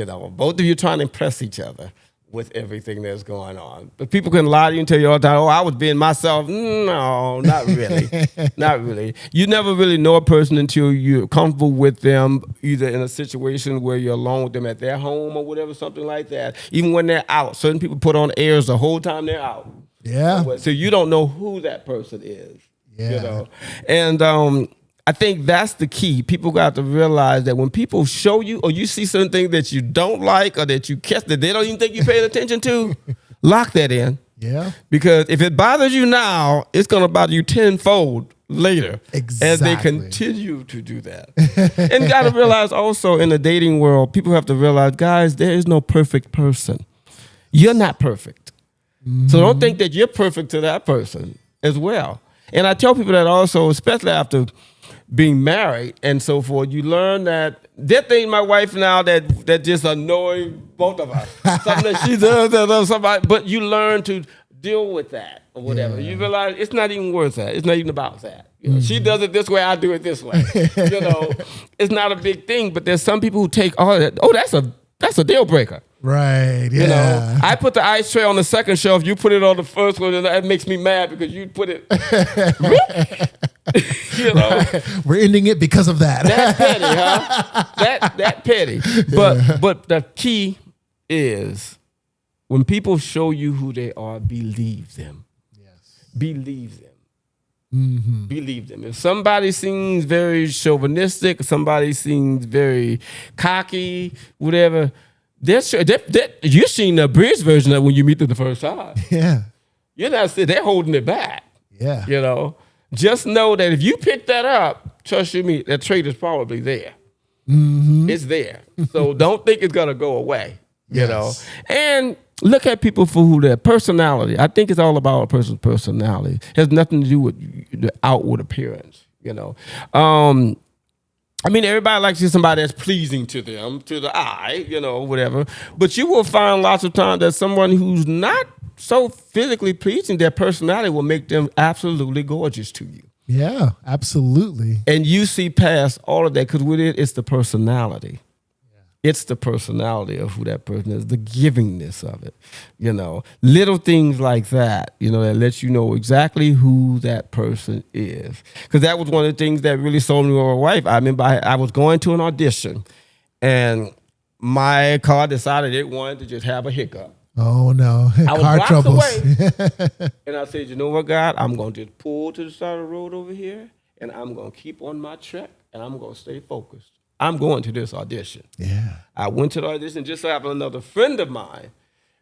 Both of you trying to impress each other with everything that's going on. But people can lie to you and tell you all the time, I was being myself. No, not really. Not really. You never really know a person until you're comfortable with them, either in a situation where you're alone with them at their home or whatever, something like that. Even when they're out. Certain people put on airs the whole time they're out. Yeah. So you don't know who that person is. Yeah. And I think that's the key. People got to realize that when people show you, or you see certain things that you don't like, or that you catch that they don't even think you paid attention to, lock that in. Yeah. Because if it bothers you now, it's going to bother you tenfold later. Exactly. As they continue to do that. And you got to realize also, in the dating world, people have to realize, guys, there is no perfect person. You're not perfect. Mm-hmm. So don't think that you're perfect to that person as well. And I tell people that also, especially after being married and so forth, you learn that there things my wife now that just annoy both of us. Something that she does, somebody, but you learn to deal with that or whatever. Yeah. You realize it's not even worth that. It's not even about that. She does it this way, I do it this way. It's not a big thing, but there's some people who take all that. Oh, that's a deal breaker. Right. Yeah. I put the ice tray on the second shelf. You put it on the first one, and that makes me mad because you put it. We're ending it because of that. That's petty, huh? That petty. But the key is when people show you who they are, believe them. Yes. Believe them. Mm-hmm. Believe them. If somebody seems very chauvinistic, somebody seems very cocky, whatever. You're seeing the abridged version of when you meet them the first time. Yeah. You're not saying they're holding it back. Yeah. Just know that if you pick that up, trust you me, that trait is probably there. Mm-hmm. It's there. So don't think it's gonna go away. Yes. And look at people for who their personality. I think it's all about a person's personality. It has nothing to do with the outward appearance. Everybody likes to see somebody that's pleasing to them, to the eye, whatever. But you will find lots of times that someone who's not so physically pleasing, their personality will make them absolutely gorgeous to you. Yeah, absolutely. And you see past all of that, because with it's the personality. Yeah. It's the personality of who that person is, the givingness of it, little things like that, that lets you know exactly who that person is. Because that was one of the things that really sold me over a wife. I remember I was going to an audition, and my car decided it wanted to just have a hiccup. Oh no, I was car blocks troubles. away, and I said, you know what, God, I'm going to just pull to the side of the road over here, and I'm going to keep on my track, and I'm going to stay focused. I'm going to this audition. Yeah. I went to the audition. Just so happened another friend of mine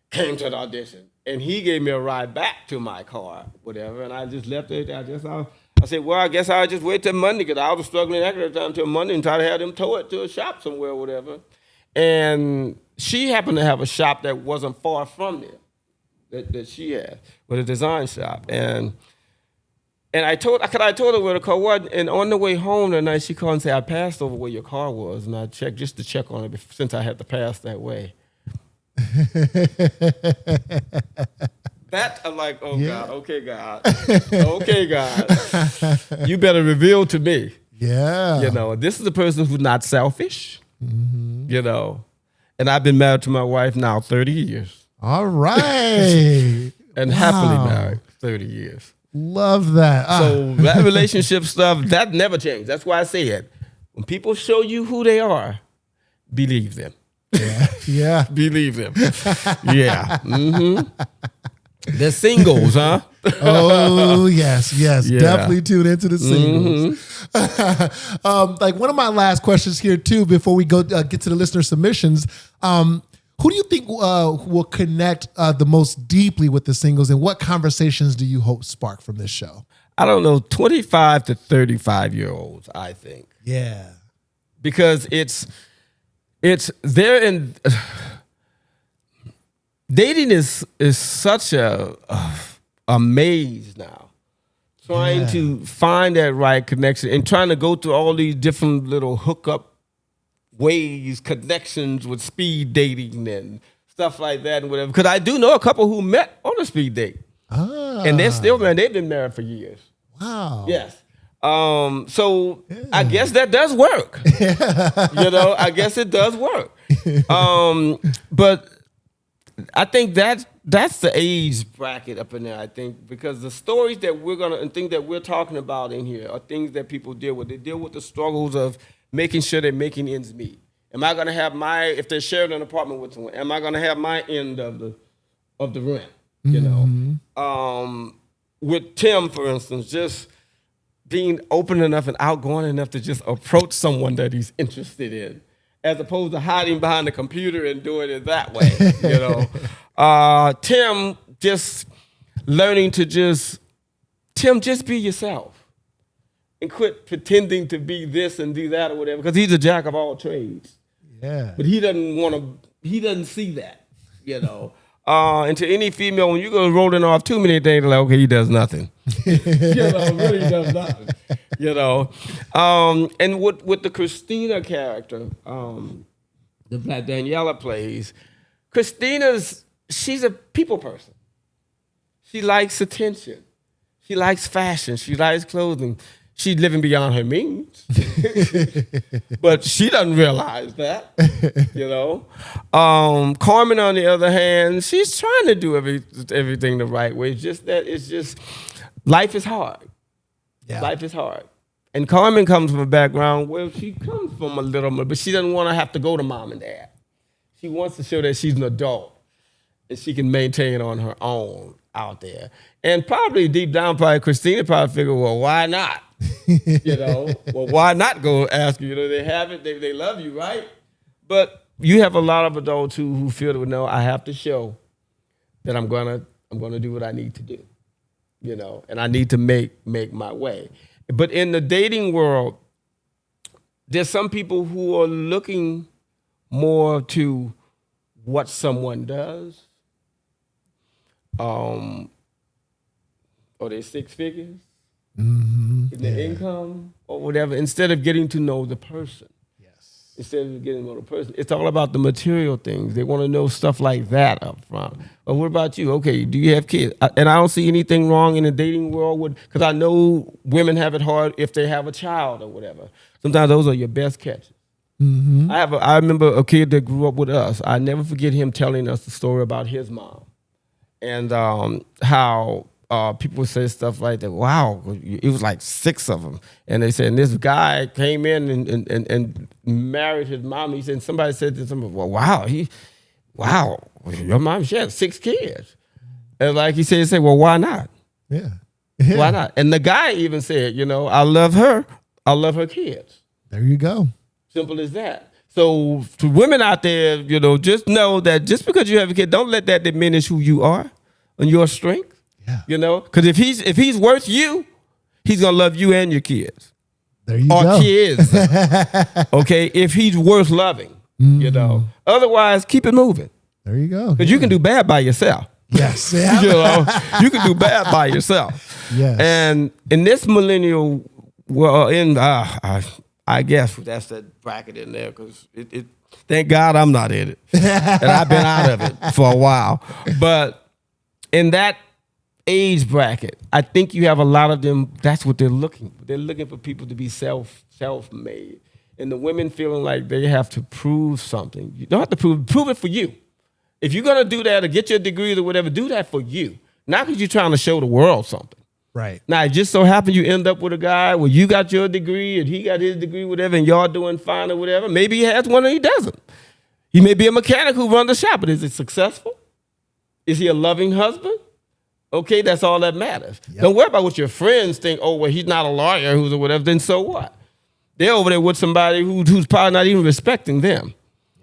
came to the audition, and he gave me a ride back to my car, whatever, and I just left it. I said, well, I guess I'll just wait till Monday, because I was struggling at the time till Monday and try to have them tow it to a shop somewhere or whatever. And she happened to have a shop that wasn't far from there that she had, with a design shop. And I told her where the car was, and on the way home that night, she called and said, I passed over where your car was, and I checked just to check on it since I had to pass that way. That, I'm like, oh, yeah. God, okay, God. You better reveal to me. Yeah. This is a person who's not selfish, and I've been married to my wife now 30 years. All right. And happily married 30 years. Love that. So that relationship stuff, that never changed. That's why I say it. When people show you who they are, believe them. Yeah. Believe them. Yeah. Mm-hmm. They're singles, huh? Oh, yes. Yeah. Definitely tune into the singles. Mm-hmm. Like one of my last questions here too, before we go get to the listener submissions, who do you think will connect the most deeply with the singles, and what conversations do you hope spark from this show? I don't know, 25 to 35-year-olds, I think. Yeah. Because they're in... Dating is such a maze now. Trying to find that right connection and trying to go through all these different little hookup ways, connections with speed dating and stuff like that and whatever. Because I do know a couple who met on a speed date. And they're still married. They've been married for years. Wow. Yes. So I guess that does work. I guess it does work. But I think that's the age bracket up in there, I think, because the stories that and things that we're talking about in here are things that people deal with. They deal with the struggles of making sure they're making ends meet. Am I going to have if they're sharing an apartment with someone, am I going to have my end of the rent? With Tim, for instance, just being open enough and outgoing enough to just approach someone that he's interested in, as opposed to hiding behind the computer and doing it that way, Tim just learning to just be yourself and quit pretending to be this and do that or whatever, because he's a jack of all trades. Yeah. But he doesn't see that, And to any female, when you go rolling off too many things, they're like, okay, he does nothing. Really does nothing. And with the Christina character, that Daniela plays, she's a people person. She likes attention. She likes fashion. She likes clothing. She's living beyond her means. But she doesn't realize that, Carmen, on the other hand, she's trying to do everything the right way. It's just life is hard. Yeah. Life is hard. And Carmen comes from a background where she comes from a little, but she doesn't want to have to go to mom and dad. She wants to show that she's an adult and she can maintain on her own out there. And probably deep down, Christina probably figured, well, why not? Well, why not go ask you? They have it, they love you, right? But you have a lot of adults who feel that, no, I have to show that I'm gonna do what I need to do, and I need to make my way. But in the dating world, there's some people who are looking more to what someone does, or their six figures, in the income or whatever, instead of getting to know the person. Yes. Instead of getting to know the person. It's all about the material things. They want to know stuff like that up front. But what about you? Okay, do you have kids? And I don't see anything wrong in the dating world because I know women have it hard if they have a child or whatever. Sometimes those are your best catches. I remember a kid that grew up with us. I never forget him telling us the story about his mom and how people would say stuff like that. Wow, it was like 6 of them, and they said, and this guy came in and married his mom. He said, somebody said to him, well, wow, your mom, she had 6 kids, and like he said, well, why not? Yeah. Why not? And the guy even said, I love her kids. There you go. Simple as that. So to women out there, just know that just because you have a kid, don't let that diminish who you are and your strength. Yeah. Because if he's worth you, he's gonna love you and your kids. There you go. Or kids. Okay, if he's worth loving, Otherwise, keep it moving. There you go. Because you can do bad by yourself. Yes. Yeah. You can do bad by yourself. Yes. And in this millennial, I guess that's that bracket in there because it. Thank God I'm not in it, and I've been out of it for a while. But in that age bracket, I think you have a lot of them. That's what they're looking for. They're looking for people to be self-made, and the women feeling like they have to prove something. You don't have to prove it for you. If you're gonna do that or get your degree or whatever, do that for you, not because you're trying to show the world something. Right. Now, it just so happens you end up with a guy where you got your degree and he got his degree, whatever, and y'all doing fine or whatever. Maybe he has one and he doesn't. He may be a mechanic who runs the shop, but is it successful? Is he a loving husband? Okay, that's all that matters. Yep. Don't worry about what your friends think. Oh, well, he's not a lawyer, who's or whatever. Then so what? They're over there with somebody who's probably not even respecting them.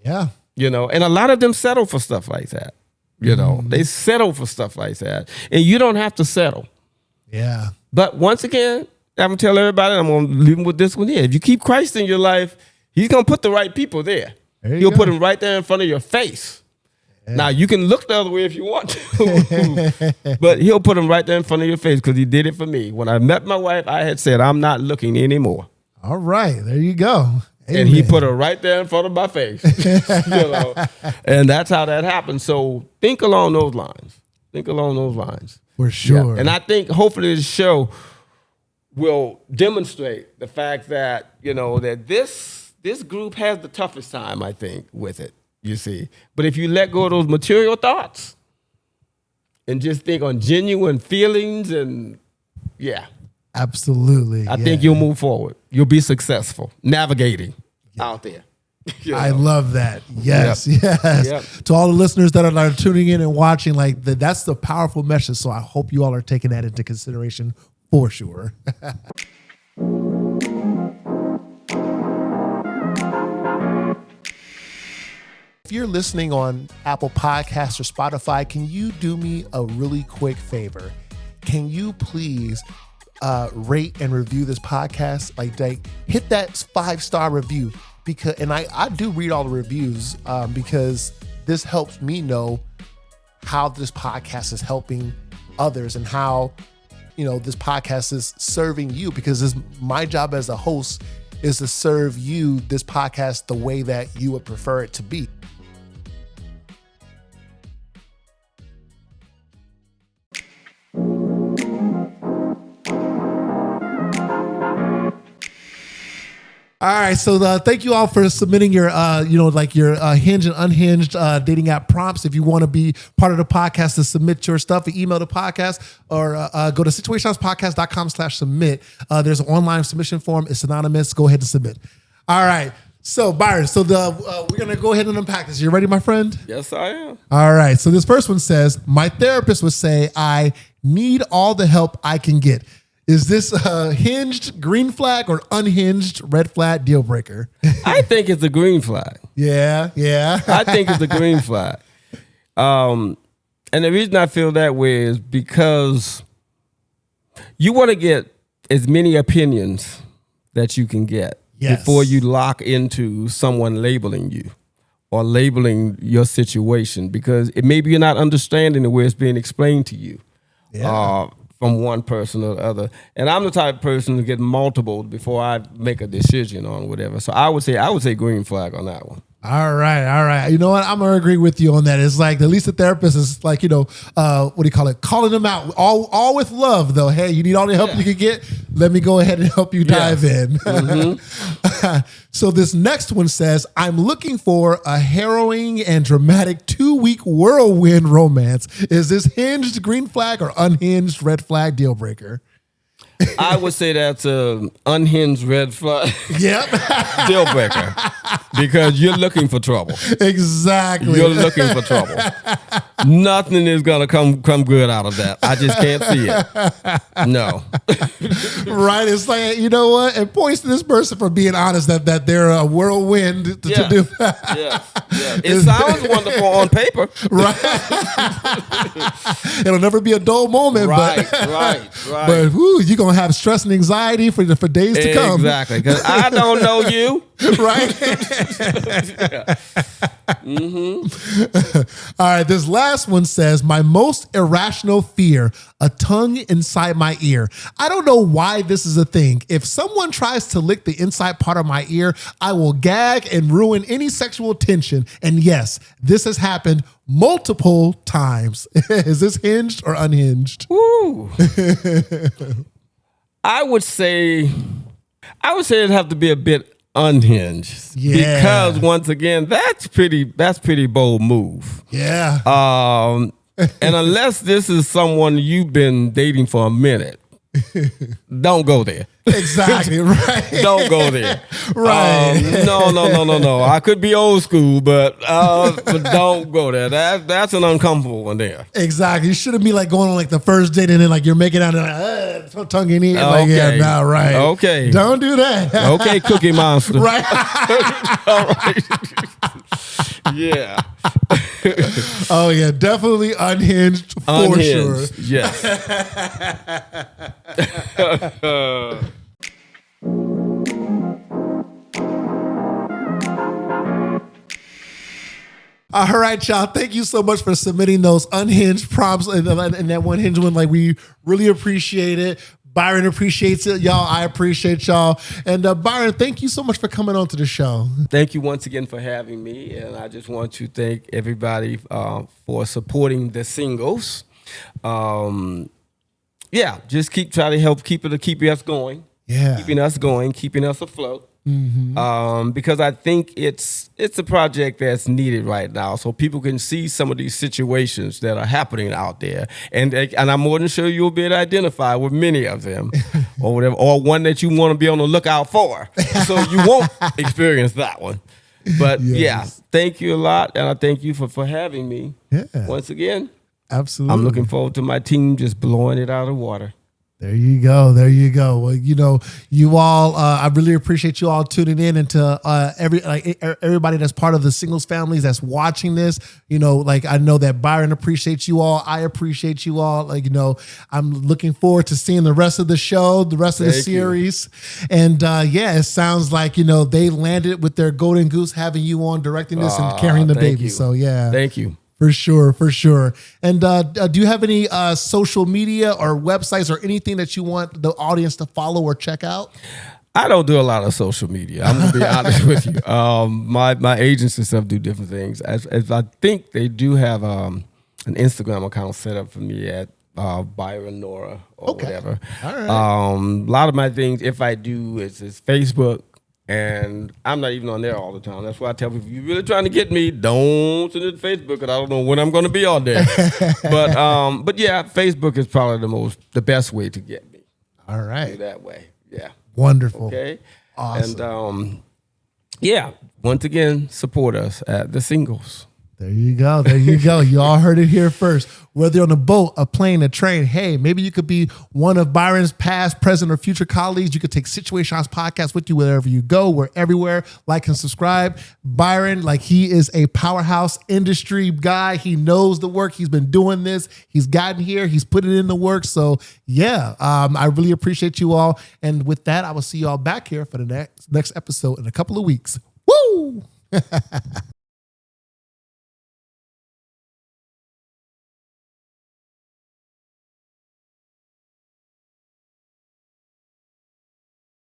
Yeah. And a lot of them settle for stuff like that. They settle for stuff like that. And you don't have to settle. Yeah. But once again, I'm going to tell everybody, I'm going to leave them with this one here. If you keep Christ in your life, he's going to put the right people there. He'll put them right there in front of your face. Yeah. Now, you can look the other way if you want to, but he'll put them right there in front of your face because he did it for me. When I met my wife, I had said, I'm not looking anymore. All right. There you go. Amen. And he put her right there in front of my face. And that's how that happened. So think along those lines. For sure. Yeah. And I think hopefully this show will demonstrate the fact that, that this group has the toughest time, I think, with it, you see. But if you let go of those material thoughts and just think on genuine feelings and, yeah. Absolutely. I think you'll move forward. You'll be successful navigating out there. I love that. Yes, yes. Yep. To all the listeners that are tuning in and watching, that's the powerful message. So I hope you all are taking that into consideration for sure. If you're listening on Apple Podcasts or Spotify, can you do me a really quick favor? Can you please rate and review this podcast? Hit that 5-star review. And I do read all the reviews because this helps me know how this podcast is helping others and how, this podcast is serving you, because my job as a host is to serve you this podcast the way that you would prefer it to be. All right, so thank you all for submitting your, your hinged and unhinged dating app prompts. If you want to be part of the podcast, to submit your stuff, email the podcast or go to situationspodcast.com/submit. There's an online submission form. It's anonymous. Go ahead and submit. All right, so Byron, we're gonna go ahead and unpack this. You ready, my friend? Yes, I am. All right, so this first one says, my therapist would say I need all the help I can get. Is this a hinged green flag or unhinged red flag deal breaker? I think it's a green flag. Yeah. I think it's a green flag. And the reason I feel that way is because you want to get as many opinions that you can get before you lock into someone labeling you or labeling your situation, because maybe you're not understanding the way it's being explained to you. Yeah. From one person or the other. And I'm the type of person to get multiple before I make a decision on whatever. So I would say green flag on that one. All right. You know what? I'm gonna agree with you on that. It's like at least the therapist is like, what do you call it? Calling them out, all with love, though. Hey, you need all the help you can get. Let me go ahead and help you dive in. So this next one says, I'm looking for a harrowing and dramatic 2-week whirlwind romance. Is this hinged green flag or unhinged red flag deal breaker? I would say that's an unhinged red flag. Yep. Deal breaker. Because you're looking for trouble. Exactly. You're looking for trouble. Nothing is gonna come good out of that. I just can't see it. No. Right. It's like, you know what? It points to this person for being honest that they're a whirlwind to do. Yeah. It sounds wonderful on paper. Right. It'll never be a dull moment. Right. But you're gonna have stress and anxiety for days to come. Exactly. Because I don't know you. Right. All right. This last one says, my most irrational fear, a tongue inside my ear. I don't know why this is a thing. If someone tries to lick the inside part of my ear, I will gag and ruin any sexual tension. And yes, this has happened multiple times. Is this hinged or unhinged? Woo. I would say it'd have to be a bit unhinged. Yeah. Because once again, that's pretty bold move. Yeah. And unless this is someone you've been dating for a minute, don't go there. Exactly. Right. Don't go there. Right. No. I could be old school, but don't go there. That's an uncomfortable one there. Exactly. You shouldn't be like going on like the first date and then like you're making out and like, tongue in ear. Like, Okay. yeah, nah, right. Okay. Don't do that. Okay, Cookie Monster. Right. All right. Yeah. Oh yeah, definitely unhinged for sure. Yes. All right, y'all. Thank you so much for submitting those unhinged prompts and that one hinge one. Like, we really appreciate it. Byron appreciates it. Y'all, I appreciate y'all. And Byron, thank you so much for coming on to the show. Thank you once again for having me. And I just want to thank everybody for supporting the singles. Just try to help keep us going. Yeah. Keeping us afloat. Because I think it's a project that's needed right now, so people can see some of these situations that are happening out there, and I'm more than sure you'll be able to identify with many of them, or whatever, or one that you want to be on the lookout for, so you won't experience that one. But thank you a lot, and I thank you for having me once again. Absolutely, I'm looking forward to my team just blowing it out of the water. There you go. Well, you all, I really appreciate you all tuning in, and to everybody that's part of the singles families that's watching this. I know that Byron appreciates you all. I appreciate you all. I'm looking forward to seeing the rest of the show, the rest of the series. And it sounds like, they landed with their golden goose having you on directing this and carrying the baby. You. So yeah. Thank you. For sure. And do you have any social media or websites or anything that you want the audience to follow or check out? I don't do a lot of social media. I'm gonna be honest with you. My agents and stuff do different things. As I think they do have an Instagram account set up for me at Byron Nora or whatever. All right. A lot of my things, if I do, is Facebook. And I'm not even on there all the time. That's why I tell people, if you're really trying to get me, don't send it to Facebook, because I don't know when I'm going to be on there. But yeah, Facebook is probably the best way to get me. All right. That way. Yeah. Wonderful. Okay. Awesome. And once again, support us at the singles. There you go. You all heard it here first. Whether you're on a boat, a plane, a train, hey, maybe you could be one of Byron's past, present, or future colleagues. You could take Situaseans podcast with you wherever you go. We're everywhere. Like and subscribe. Byron, he is a powerhouse industry guy. He knows the work. He's been doing this. He's gotten here. He's put it in the work. So I really appreciate you all. And with that, I will see you all back here for the next episode in a couple of weeks. Woo!